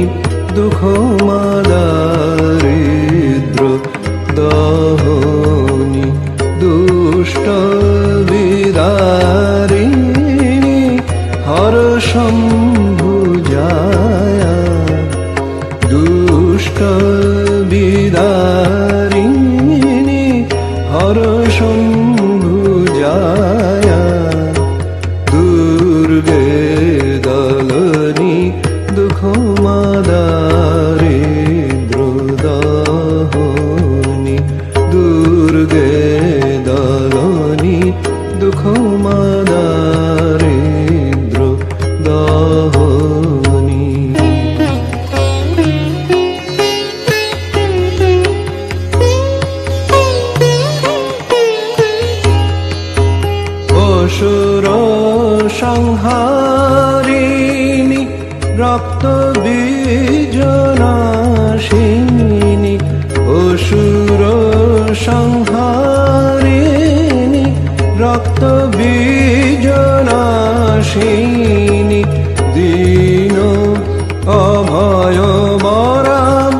দুঃখ দারিদ্র দহনি দুষ্ট বিদারিণী হর শম্ভুজায়া দুষ্ট বিদারিণী হর শম্ভুজায়া দুর্গে দলনি দুঃখ দারিদ্র দহনি দুর্গে দলনি দুঃখ দারিদ্র দহনি অসুর সংহারিণী রক্ত বীজনাশিনী অসুর সংহারিণী রক্ত বীজনাশিনী দীন অভয় বরাম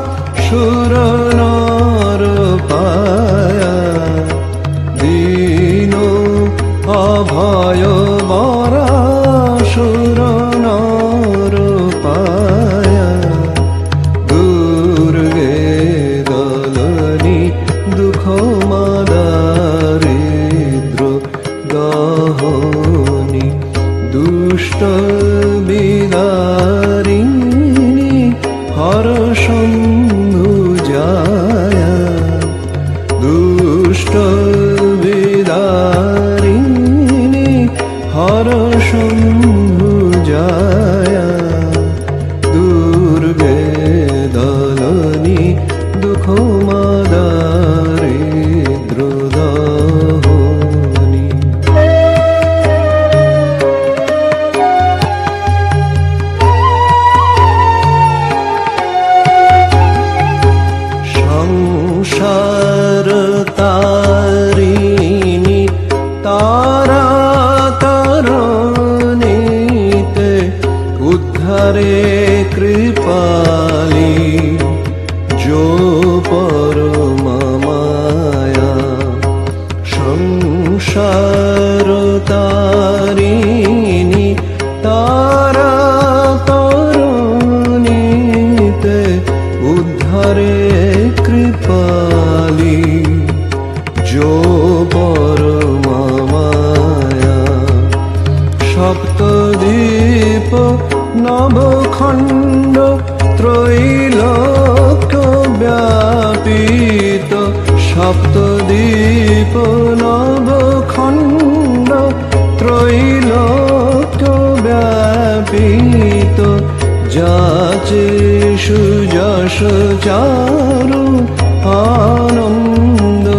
সুর নর পায়া দীন অভয় বরা সুর নর পায়া দুর্গে দলনি দুঃখ দারিদ্র দহনি দুষ্ট বিদারিণী হর শম্ভুজায়া দুষ্ট বিদারিণী হর শম্ভুজায়া দুর্গে দলনি দুঃখ দারিদ্র দহনি সংসার তারিণী তারা তরণীতে উদ্ধারে কৃপালি যো পরমা মায়া সংসার তারিণী তারা তরণীতে উদ্ধারে কৃপালি যো পরমা মায়া সপ্তদ্বীপ নবখণ্ড ত্রৈলোক্য ব্যাপিত সপ্তদ্বীপ নবখণ্ড ত্রৈলোক্য ব্যাপিত যাচে সুযশ চারু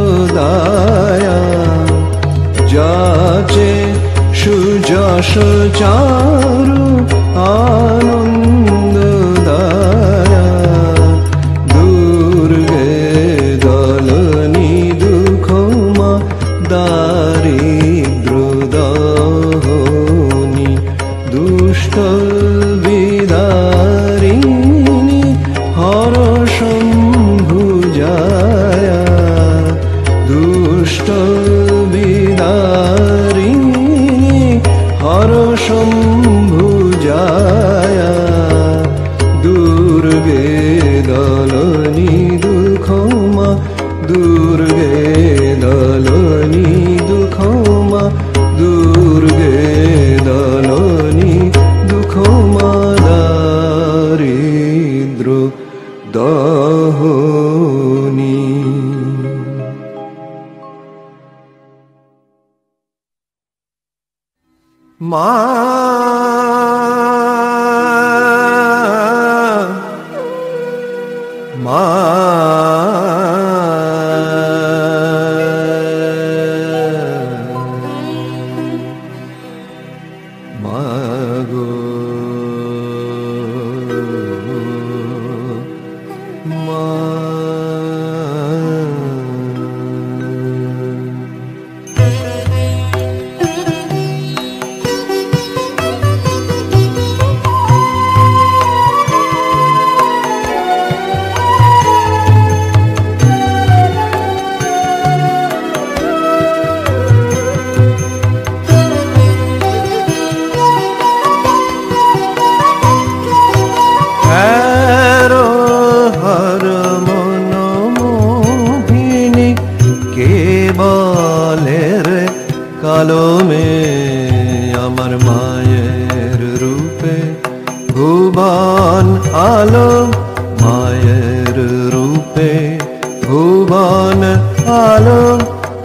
আনন্দদায়া যাচে সুযশ চারু আনন্দদায়া দুর্গে দলনি দুঃখ দারিদ্র দহনি দুষ্ট বিদারিণী হর শম্ভুজায়া দুষ্ট বিদারিণী হর শম্ভুজায়া দুর্গে দলনি দুঃখ দুর্গে দলনি দুঃখ দুর্গে দলনি দুঃখ দারিদ্র দহনি মা মা মাগো মা কালো মেয়ে আমার মায়ের রূপে ভুবন আলো, মায়ের রূপে ভুবন আলো।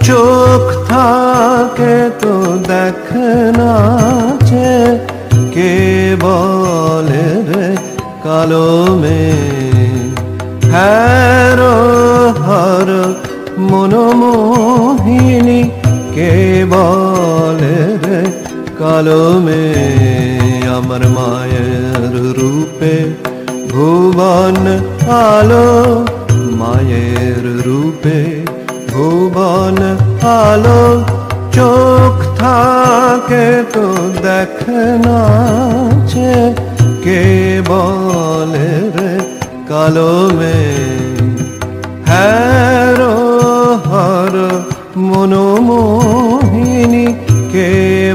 চোখ থাকে তো দেখে না যে, কে বলে রে কালো মেয়ে। হ্যারো হর মনোমোহিনী, কে বলে রে কালো মেয়ে আমার মায়ের রূপে ভুবন আলো, মায়ের রূপে ভুবন আলো। চোখ থাকে তো দেখে না যে, কে বলে রে কালো মেয়ে। হ্যারো হর মনোমোহিনী, কে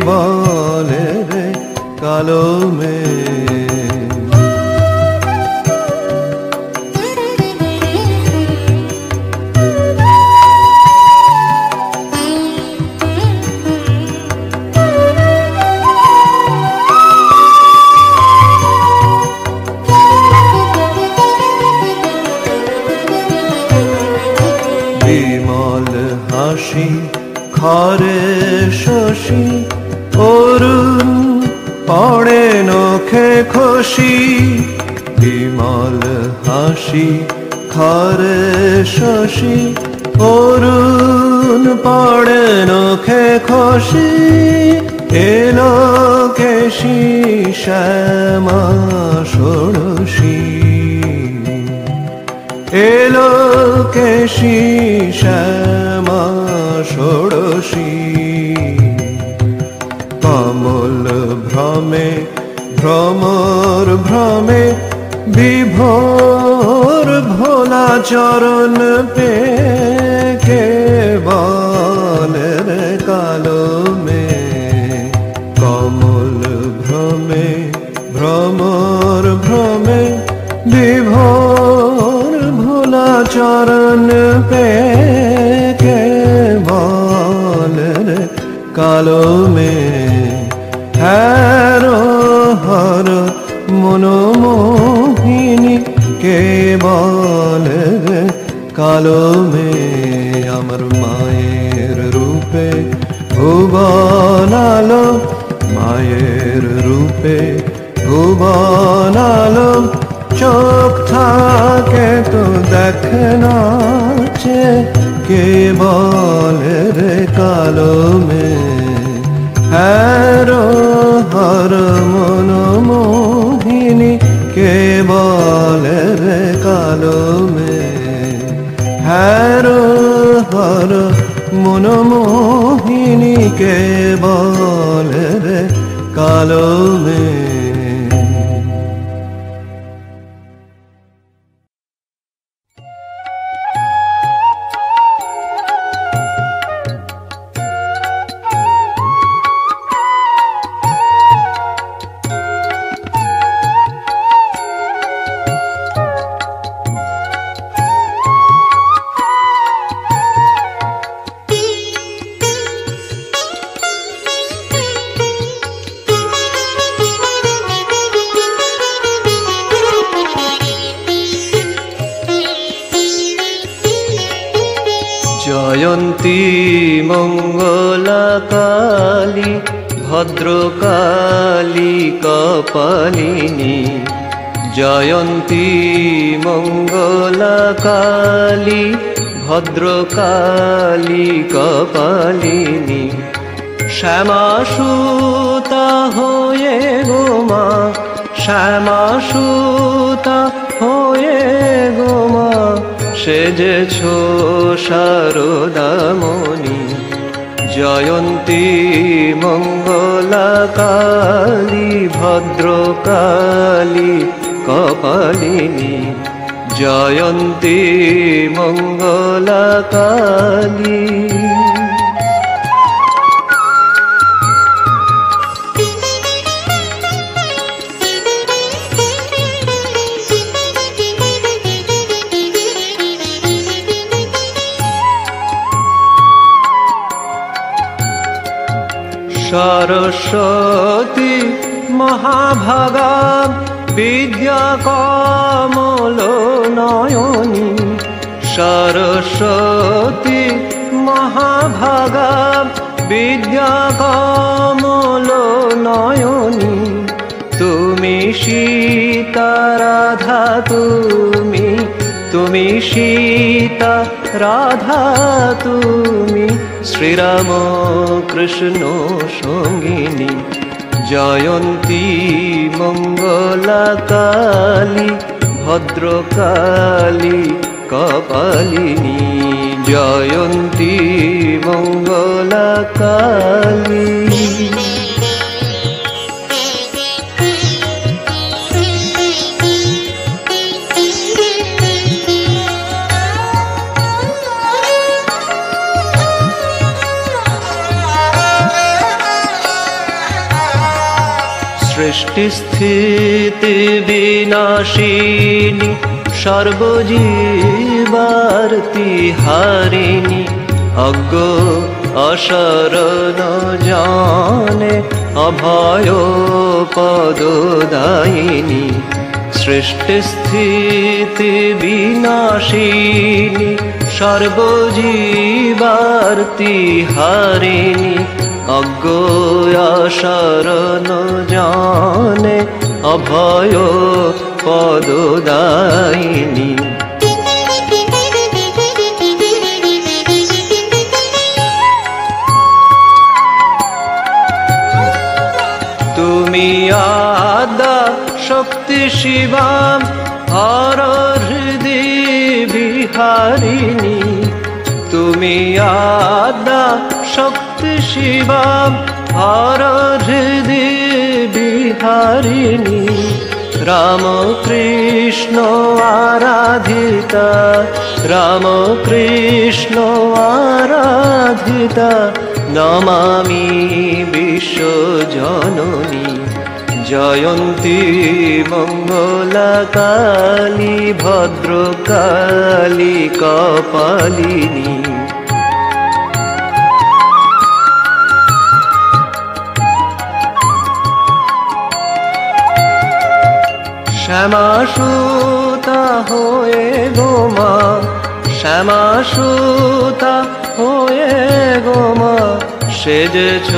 বলে রে কালো মেয়ে। বিমল হাসি খরে শশী, অরুণ পড়ে নখে খুশি। বিমল হাসি খরে শশী, অরুণ পড়ে নখে খুশি। এলো কেশি শ্যামা ষোড়শী, এলো কেশি শ্যামা ষোড়শী। কমল ভ্রমে ভ্রমর ভ্রমে, বিভোর ভোলা চরণ পে, কে বলে রে কালো মেয়ে। কমল ভ্রমে ভ্রমর ভ্রমে, বিভোর ভোলা চরণ পে, কে বলে রে কালো মেয়ে। হ্যারো হর মনোমোহিনী, কে বলে রে কালো মেয়ে আমার মায়ের রূপে ভুবন আলো, মায়ের রূপে ভুবন আলো। চোখ থাকে তো দেখে না যে, কে বলে রে কালো মেয়ে। হ্যারো হর মনোমোহিনী, কে বলে রে কালো মেয়ে। হ্যারো হর মনোমোহিনী, কে বলে রে কালো মেয়ে। জয়ন্তী মঙ্গলা কালী, ভদ্রকালী কপালিনী। জয়ন্তী মঙ্গলা কালী, ভদ্রকালী কপালিনী। শ্যামা সুতা হয়ে গো মা, শ্যামা সুতা হয়ে গো মা, সেজেছ শারদামণি। জয়ন্তী মঙ্গলা কালী, ভদ্রকালী কপালিনী। জয়ন্তী মঙ্গলা কালী। সরস্বতী মহাভাগা বিদ্যা কমল নয়নী, সরস্বতী মহাভাগা বিদ্যা কমল নয়নী। তুমি সীতা রাধা, তুমি সীতা রাধা, তুমি শ্রীরাম কৃষ্ণ সঙ্গিনী। জয়ন্তী মঙ্গলা কালী ভদ্রকালী কপালিনী, জয়ন্তী মঙ্গলা কালী। সৃষ্টি স্থিতি বিনাশিনী সর্বজীবার্তি হারিণী, অজ্ঞ অশরণ জানে অভয় পদদায়িনী। সৃষ্টি স্থিতি বিনাশিনী সর্বজীবার্তি হারিণী, অজ্ঞ অশরণ জানে অভয় পদদায়িনী। তুমি আদ্যা শক্তি শিবা হর হৃদি বিহারিণী, তুমি আদ্যা শক্তি শিবা হর হৃদি বিহারিণী। রাম কৃষ্ণ আরাধিতা, রাম কৃষ্ণ আরাধিতা, নমামি বিশ্বজননী। জয়ন্তী মঙ্গলা কালী ভদ্রকালী কপালিনী। শ্যামাসুতা হয়ে গোমা, শ্যামাসুতা হয়ে গোমা, সেজেছ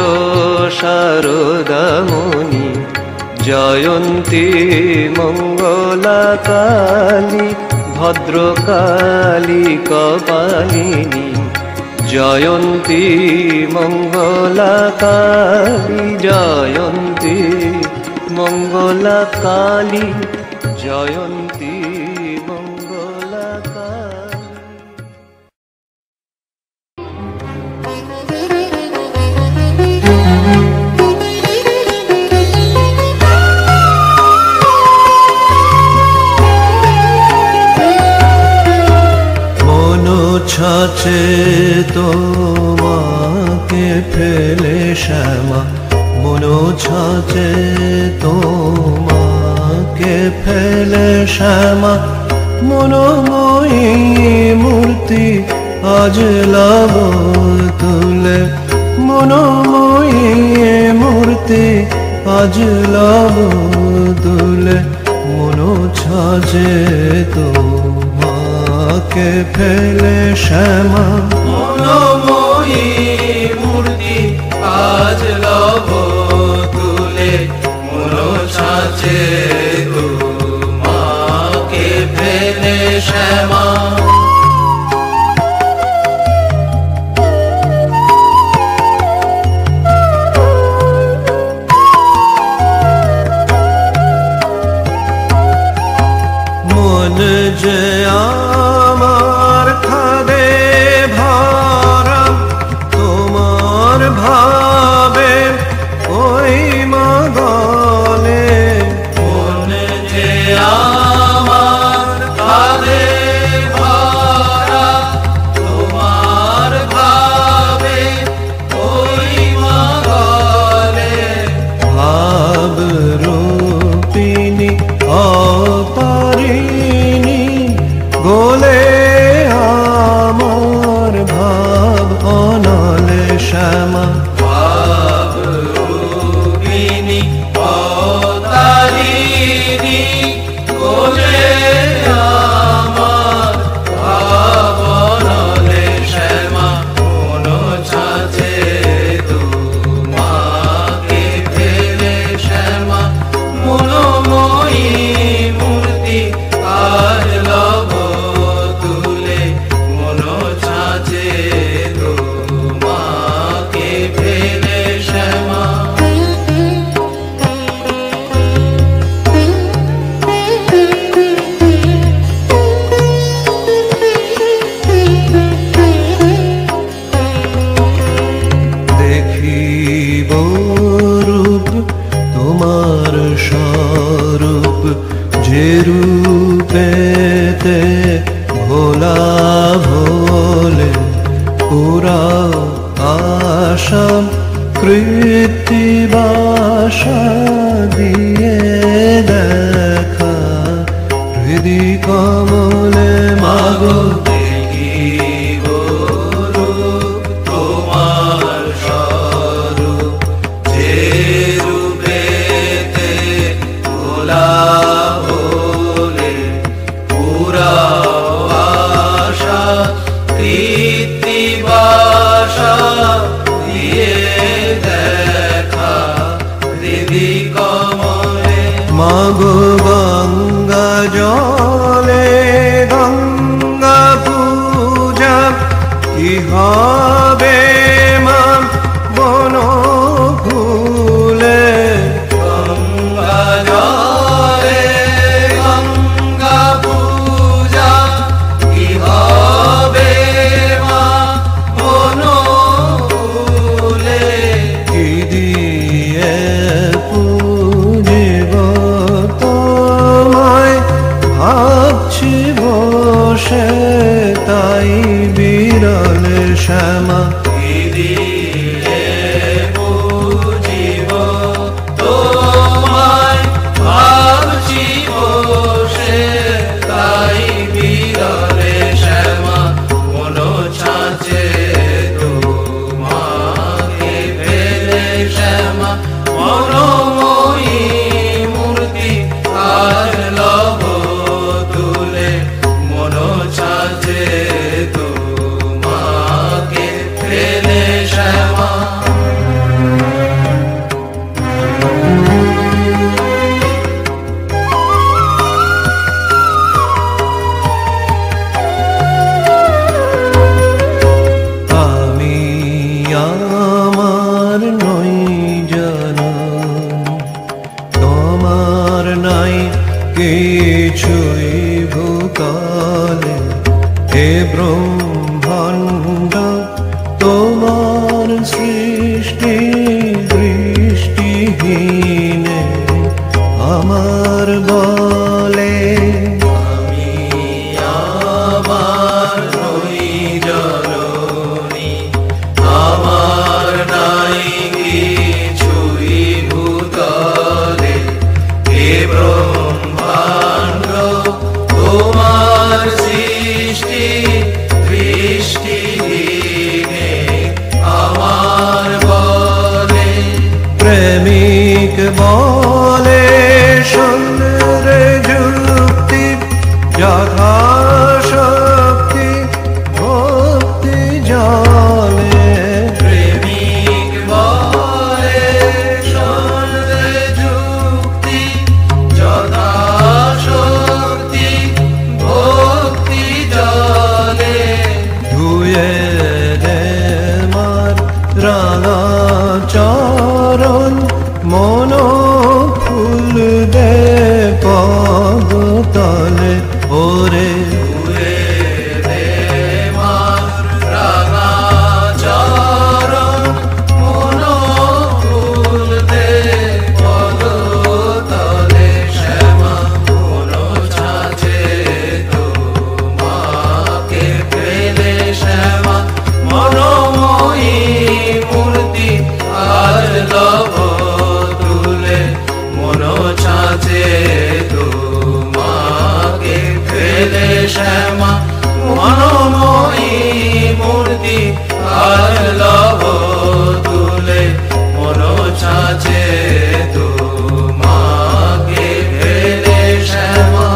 শারদামণি। জয়ন্তী মঙ্গলা কালী ভদ্রকালী কপালিনী, জয়ন্তী মঙ্গলা কালী, জয়ন্তী মঙ্গলা কালী, জয়ন্তী মঙ্গলা কালী। মন ছাচে তোমাকে ফেলে শ্যামা, মন ছাচে তোমাকে ফেলে শ্যামা, মনোময়ী মূর্তি আজ লাভ তুলে, মনোময়ী মূর্তি আজ লাভ তুলে। মন ছাচে তোমাকে ফেলে শ্যামা, মনোময়ী মূর্তি আজ লভ তুলে, মন ছাচে তোমাকে ফেলে শ্যামা। মন যে আমার খাদে ভরা, তোমার ভাবে ওই মগলে। মন যে আমার খাদে ভরা, বলে পুরা আশা কৃত্তিবাসা দিয়ে দেখা হৃদি কমলে মাগো দেখিব রূপ তোমার স্বরূপ, যে রূপেতে ভোলা বলে পুরা আশা কৃত্তিবাসা দিয়ে দেখা হৃদি কমলে মাগো গঙ্গা জলে গঙ্গা পূজা কি হবে মা বন ফুলে গঙ্গা জলে গঙ্গা পূজা কি হবে মা বন ফুলে, কি দিয়ে পুজিব তোমায় ভাবছি বসে তাই বিরল শ্যামা কি দিয়ে বুঝিব তোমায় ভাবছি বসে তাই বিরলে শ্যামা, মন ছাঁচে তোমাকে ফেলে শ্যামা, মনোময়ী মূর্তি আর লব তুলে, মন ছাঁচে তোমাকে ফেলে শ্যামা। আমি আমার নই জন তোমার নাই কিছুই ভূকালে হে ব্রহ্মাণ্ড তোমার সৃষ্টি দৃষ্টিহীনে আমার বলে আমি আমার নই জননী, আমার নাই কিছুই ভূতলে, হে ব্রহ্মাণ্ড তোমার সৃষ্টি দৃষ্টিহীনে আমার বলে, প্রেমিক বলে সুন্দর যুক্তি যথাশক্তি ভক্তি জলে প্রেমিক বলে সন্দেহ যুক্তি যথাশক্তি ভক্তি জলে, ধুয়ে দে মার রাঙা চরণ মন ফুল দে পদ তলে ওরে ধুয়ে দে মার রাঙা চরণ, মন ফুল দে পদ তলে শ্যামা, মন ছাঁচে তোমাকে ফেলে শ্যামা, মনোময়ী মূর্তি আর লব তুলে, মন ছাঁচে তোমাকে ফেলে শ্যামা, মনোময়ী মূর্তি আর লব তুলে, মন ছাঁচে তোমাকে ফেলে শ্যামা।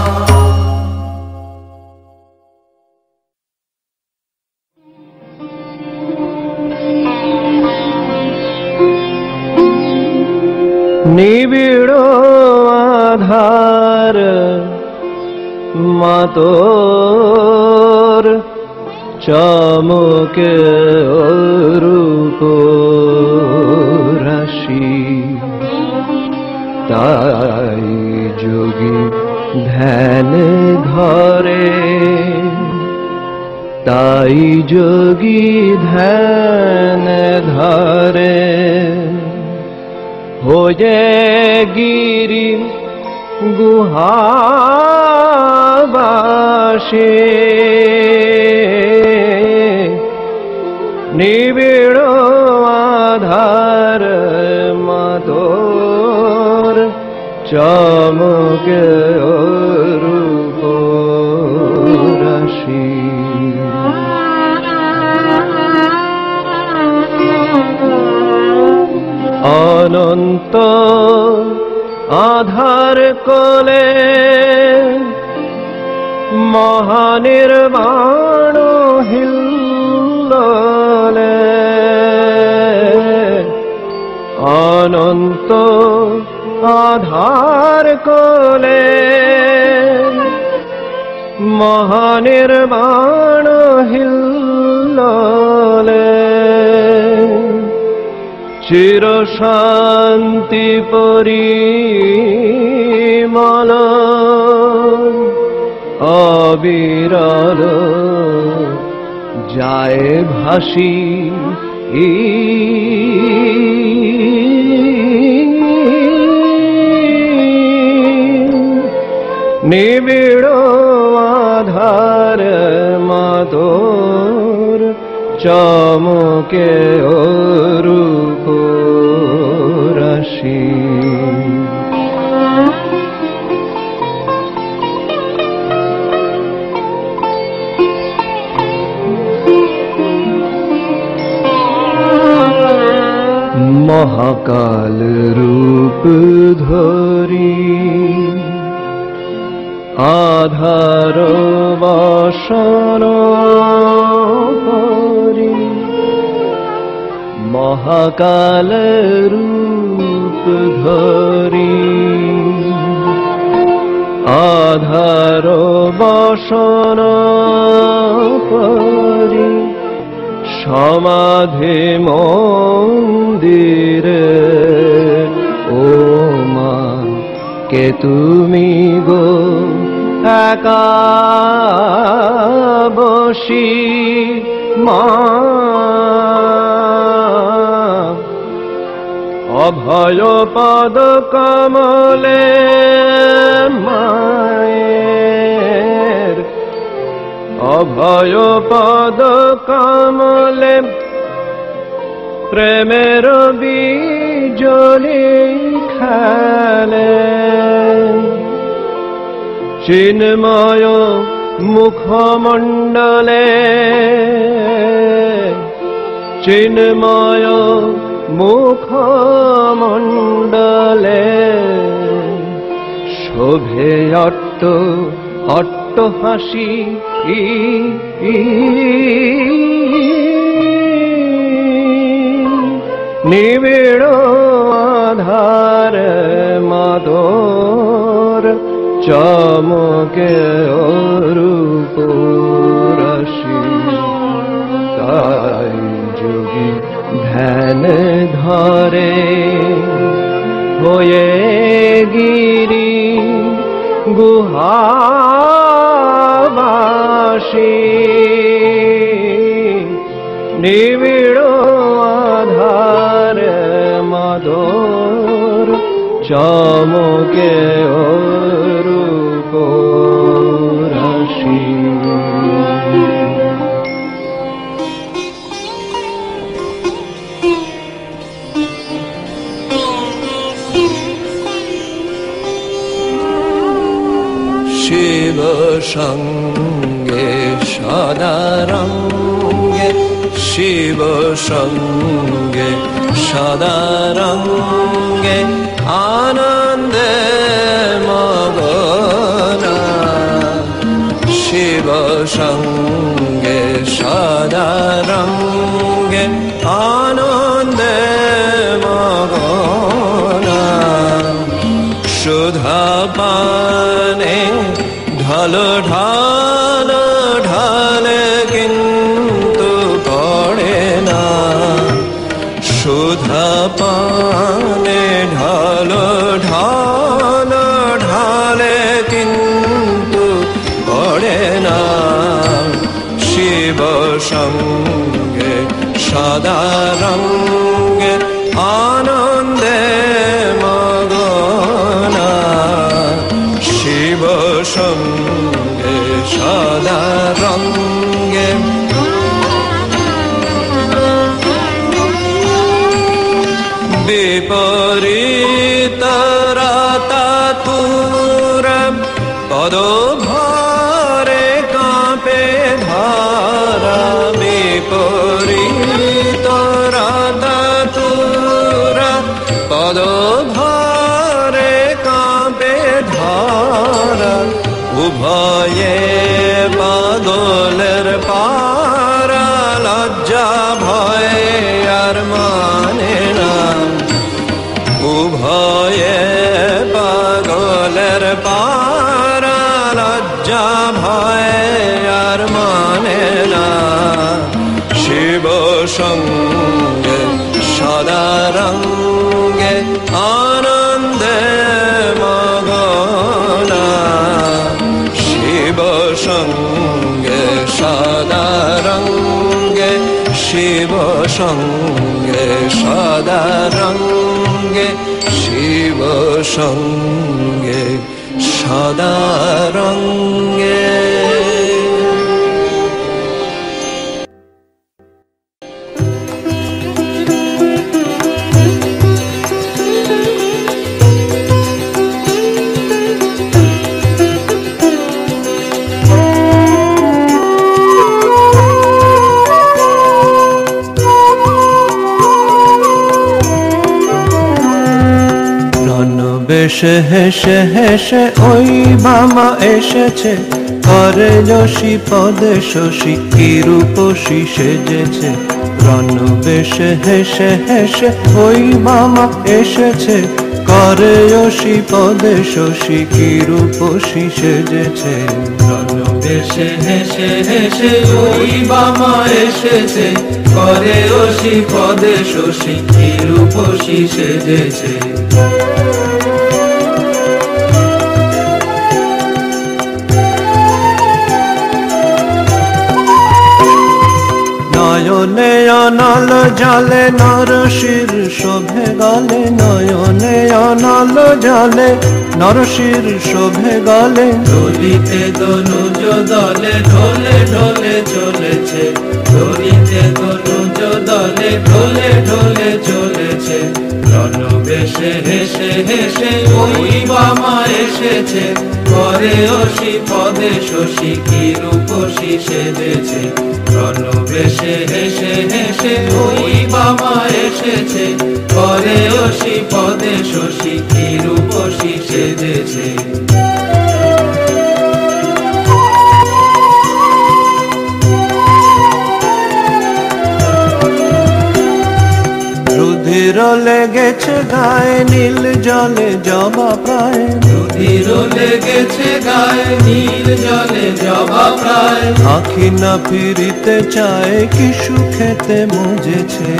নিবিড় আধার মাতোর চমকে রূপ রাশি তাই যোগী ধ্যান ধরে, তাই যোগী ধ্যান ধরে হোজে গিরি গুহাবাসে নিবিড় আধার মাতোর চমকে রূপ রাশি অনন্ত আধার কোলে মহানির্বাণ হিল্লোলে অনন্ত আধার কোলে মহানির্বাণ হিল্লোলে চির শান্তি পরিমল অবিরল যায় ভাসি নিবিড় আধার মাতোর চমকে রূপ রাশি মহাকাল রূপ ধরি আধার বসন পরি মহাকাল রূপ ধরি আধার বসন পরি সমাধি মন্দিরে ও মা কে তুমি গো একা বসি মা অভয় পদ কমলে মায়ের অভয় পদ কমলে প্রেমের বিজলি খেলে চিন্ময় মুখমণ্ডলে চিন্ময় মুখমণ্ডলে শোভে অট্ট অট্ট হাসি নিবিড় আধার মাতোর চমকে রূপ রাশি তাই যোগী ধ্যান ধরে হয়ে গিরি গুহাবাসী নিবিড় আধার মাতোর চমকে রূপ রাশি শিব সঙ্গে সদারঙ্গে শিব সঙ্গে সদারঙ্গে আনন্দে মগনা শিব সঙ্গে সদারঙ্গে আনন্দে মগনা সুধা পানে ঢল ঢাল ঢালে কিন্তু পড়ে না সুধা পানে ঢল ঢাল ঢালে কিন্তু পড়ে না শিব সঙ্গে সদারঙ্গে আনন্দে মগনা শিব সঙ্গে সদারঙ্গে বিপরীত রাতাতুর পদভারে কাঁপে ধারা বিপরীত রাতাতুর পদভারে কাঁপে ধারা উভয়ে পাগলের পারা লজ্জা ভয় আর মানে না উভয়ে পাগলের পারা লজ্জা ভয় আর মানে না শিব সঙ্গে সদা রঙ্গে আনন্দে মগনা শিব সঙ্গে সদা রঙ্গে শিব সঙ্গে সদা রঙ্গে শিব সঙ্গে সদা রঙ্গে বেশে হেসে হেসে ওই বামা এসেছে করে যশী পদে শশী কি রূপসী সেজেছে রণ বেশে হেসে হেসে ওই বামা এসেছে করে যশী পদে শশী কি রূপসী সেজেছে রণ বেশে হেসে হেসে ওই বামা এসেছে করে যশী পদে শশী কি রূপসী সেজেছে নয়নে অনল জলে নরশির শোভে গলে নয়নে অনল জলে নরশির শোভে গলে দলিতে দনুজ দলে ঢোলে ঢোলে চলেছে দলিতে দনুজ দলে ঢোলে ঢোলে চলেছে রণ বেশে হেসে হেসে ওই বামা এসেছে করে যশী পদে শশী কি রূপসী সেজেছে রণ বেশে হেসে হেসে ওই বামা এসেছে করে যশী পদে শশী কি রূপসী সেজেছে রুধির লেগেছে গায়ে নীল জলে জবা প্রায় রুধির লেগেছে গায়ে নীল জলে জবা প্রায় আঁখি না ফিরিতে চায় কি সুখেতে মজেছে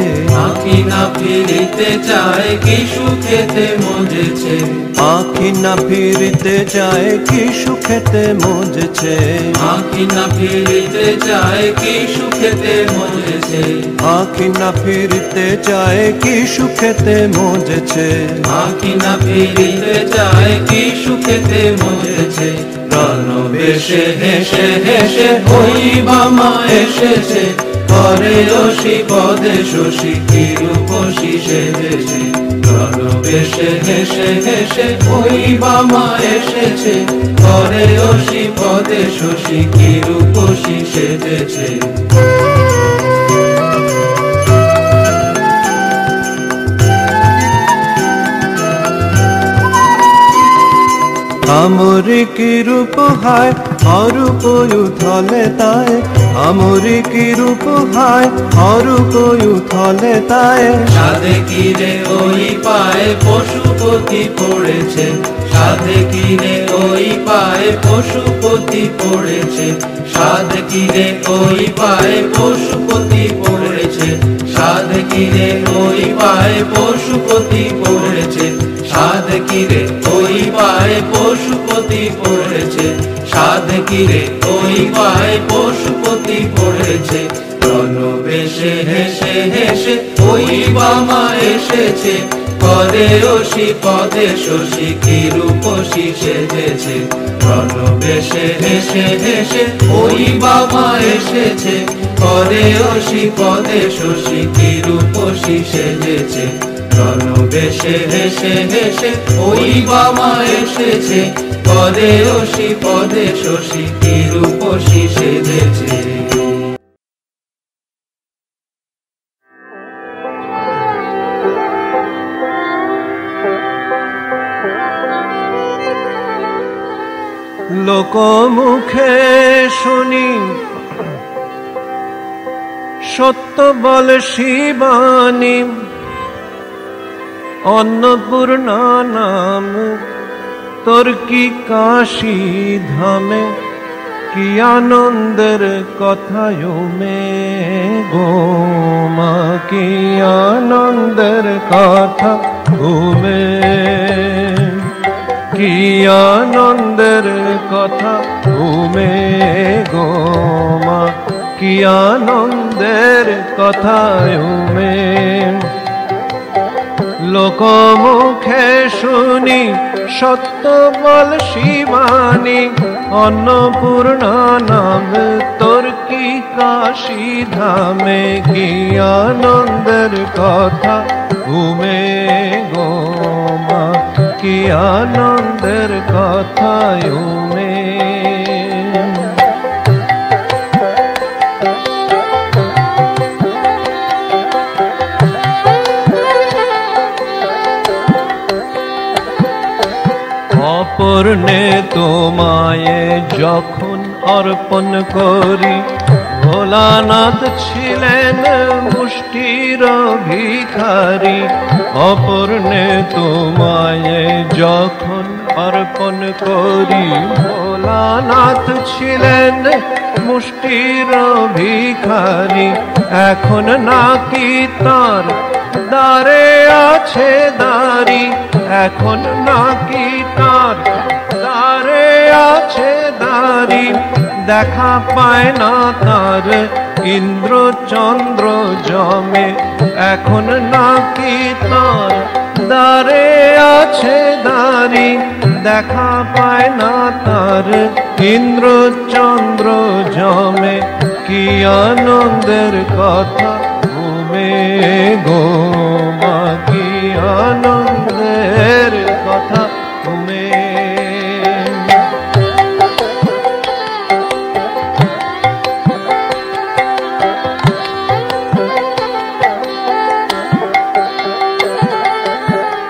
আঁখি না ফিরিতে চায় কি সুখেতে মজেছে আঁখি না ফিরিতে চায় কি সুখেতে মজেছে আঁখি না ফিরিতে চায় কি সুখেতে মজেছে আঁখি না ফিরিতে চায় কি সুখেতে মজেছে আঁখি না ফিরিতে চায় কি সুখেতে মজেছে রণ বেশে হেসে হেসে ওই বামা এসেছে করে যশী পদে শশী কি রূপসী সেজেছে রণ বেশে হেসে হেসে ওই বামা এসেছে করে যশী পদে শশী কি রূপসী সেজেছে আমরি কি রূপ হায় অরূপ উথলে তাই আমরি কি রূপ হায় অরূপ উথলে তাই সাধে কিরে ওই পায়ে পশুপতি পড়েছে সাধে কিরে ওই পায়ে পশুপতি পড়েছে সাধে কিরে ওই পায়ে পশুপতি পড়েছে সাধে কিরে ওই পায়ে পশুপতি পড়েছে সাধে কিরে ওই পায়ে পশুপতি পড়েছে সাধে কিরে ওই পায়ে পশুপতি পড়েছে রণ বেশে হেসে হেসে ওই বামা এসেছে করে যশী পদে শশী কি রূপসী সেজেছে রণ বেশে হেসে হেসে ওই বামা এসেছে করে যশী পদে শশী কি রূপসী সেজেছে রণবেশে হেসে হেসে ওই বামা এসেছে, পদে অসি পদে শশী কি রূপসী সেজেছে। লোকমুখে শুনি সত্য বল শিবানী, অন্নপূর্ণা নাম তোর কি কাশী ধামে, কি আনন্দের কথায় মে গো মা, কি আনন্দের কথা ঘুমে, কি আনন্দের কথা ঘুমে গো মা, কি আনন্দের কথা উমে। লোকমুখে শুনি সত্য বল শিবানী, অন্নপূর্ণা নাম তোর কি কাশী ধামে, কি আনন্দের কথা ঘুমে গো মা, কি আনন্দের কথা উমে। অপর্ণে তোমায় যখন অর্পণ করি, ভোলানাথ ছিলেন মুষ্টির ভিখারি। অপর্ণে তোমায় যখন অর্পণ করি, ভোলানাথ ছিলেন মুষ্টির ভিখারি। এখন নাকি তার দ্বারে আছে দাঁড়ি, এখন নাকি তার দ্বারে আছে দাঁড়ি। দেখা পায় না তার ইন্দ্র চন্দ্র জমে, এখন নাকি তার দ্বারে আছে দাঁড়ি। দেখা পায় না তার ইন্দ্র চন্দ্র জমে, কি আনন্দের কথা ঘুমে গো মা, কি আনন্দের কথা ঘুমে।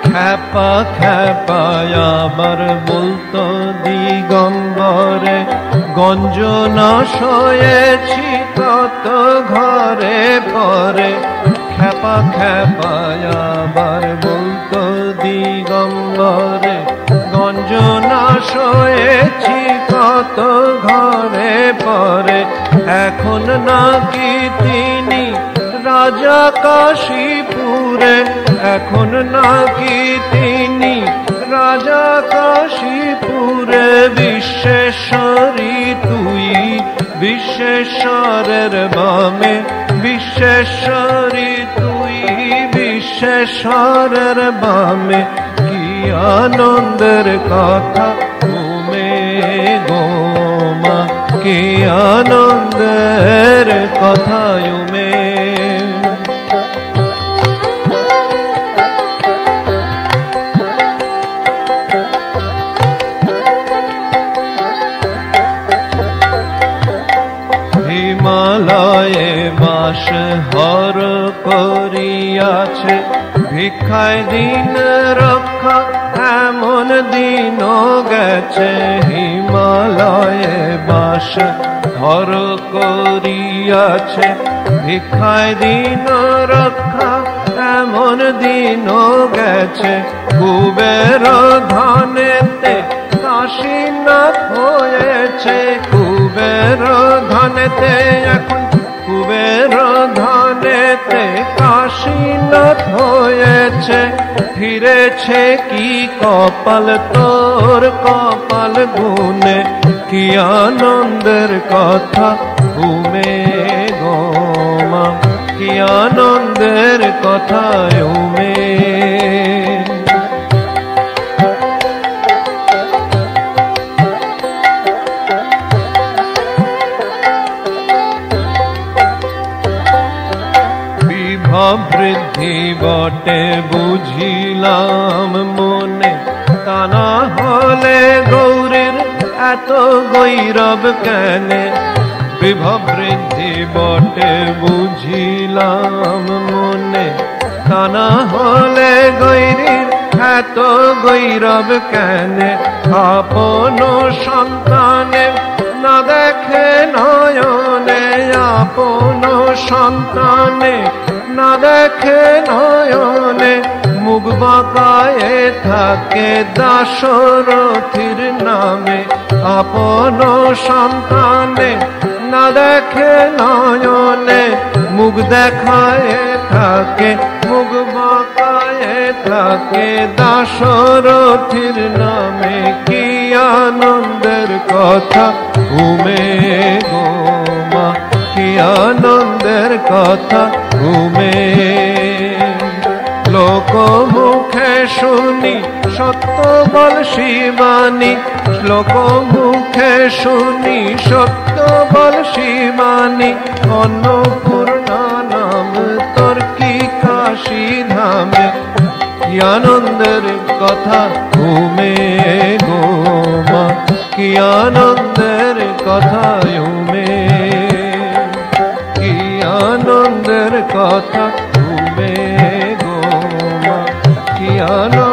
খ্যাপা খ্যাপায় আবার বলতো দিগম্বরে, গঞ্জনা শয়েছি কত ঘরে পরে। খ্যাপা খ্যাপায় আবার বলতো দিগম্বরে, গঞ্জনা শয়েছি কত ঘরে পরে। এখন নাকি তিনি রাজা কাশীপুরে, এখন নাকি তিনি রাজা কাশীপুরে। বিশ্বেশ্বরী তুই বিশ্বেশ্বরের বামে, বিশ্বেশ্বরী তুই বিশ্বেশ্বরের বামে, কি আনন্দের কথা ঘুমে গো মা, কি আনন্দের কথা উমে। হিমালয়ে বাস হর করিয়াছে, ভিক্ষায় দিন রক্ষা এমন দিনও গেছে। হিমালয়ে বাস হর করিয়াছে, ভিক্ষায় দিন রক্ষা এমন দিনও গেছে। কুবের ধনেতে কাশীনাথ হয়েছে, কুবের ধনেতে এখন কুবের ধনেতে কাশীনাথ হয়েছে। ফিরেছে কি কপাল তোর কপাল গুনে, কি আনন্দের কথা ঘুমে গো মা, কি আনন্দের কথা উমে। বিভব বৃদ্ধি বটে বুঝিলাম মনে, তা না হলে গৌরীর এত গৈরব কেনে। বিভব বৃদ্ধি বটে বুঝিলাম মনে, তা না হলে গৌরীর এত গৈরব কেনে। আপন সন্তানে না দেখে নয়নে, আপন সন্তানে না দেখে নয়নে, মুখ বাঁকায়ে থাকে দাশরথীর নামে। আপন সন্তানে না দেখে নয়নে, মুখ দেখায়ে থাকে, মুখ বাঁকায়ে থাকে দাশরথীর নামে। কি আনন্দের কথা ঘুমে গো মা, কি আনন্দের কথা ঘুমে। লোক মুখে শুনি সত্য বল শিবানী, লোক মুখে শুনি সত্য বল শিবানী। অন্নপূর্ণা নাম তোর কি কাশী ধামে, কি আনন্দের কথা ঘুমে গো মা, কি আনন্দের কথা ঘুমে, কি আনন্দের কথা ঘুমে গো মা, কি আনন্দ।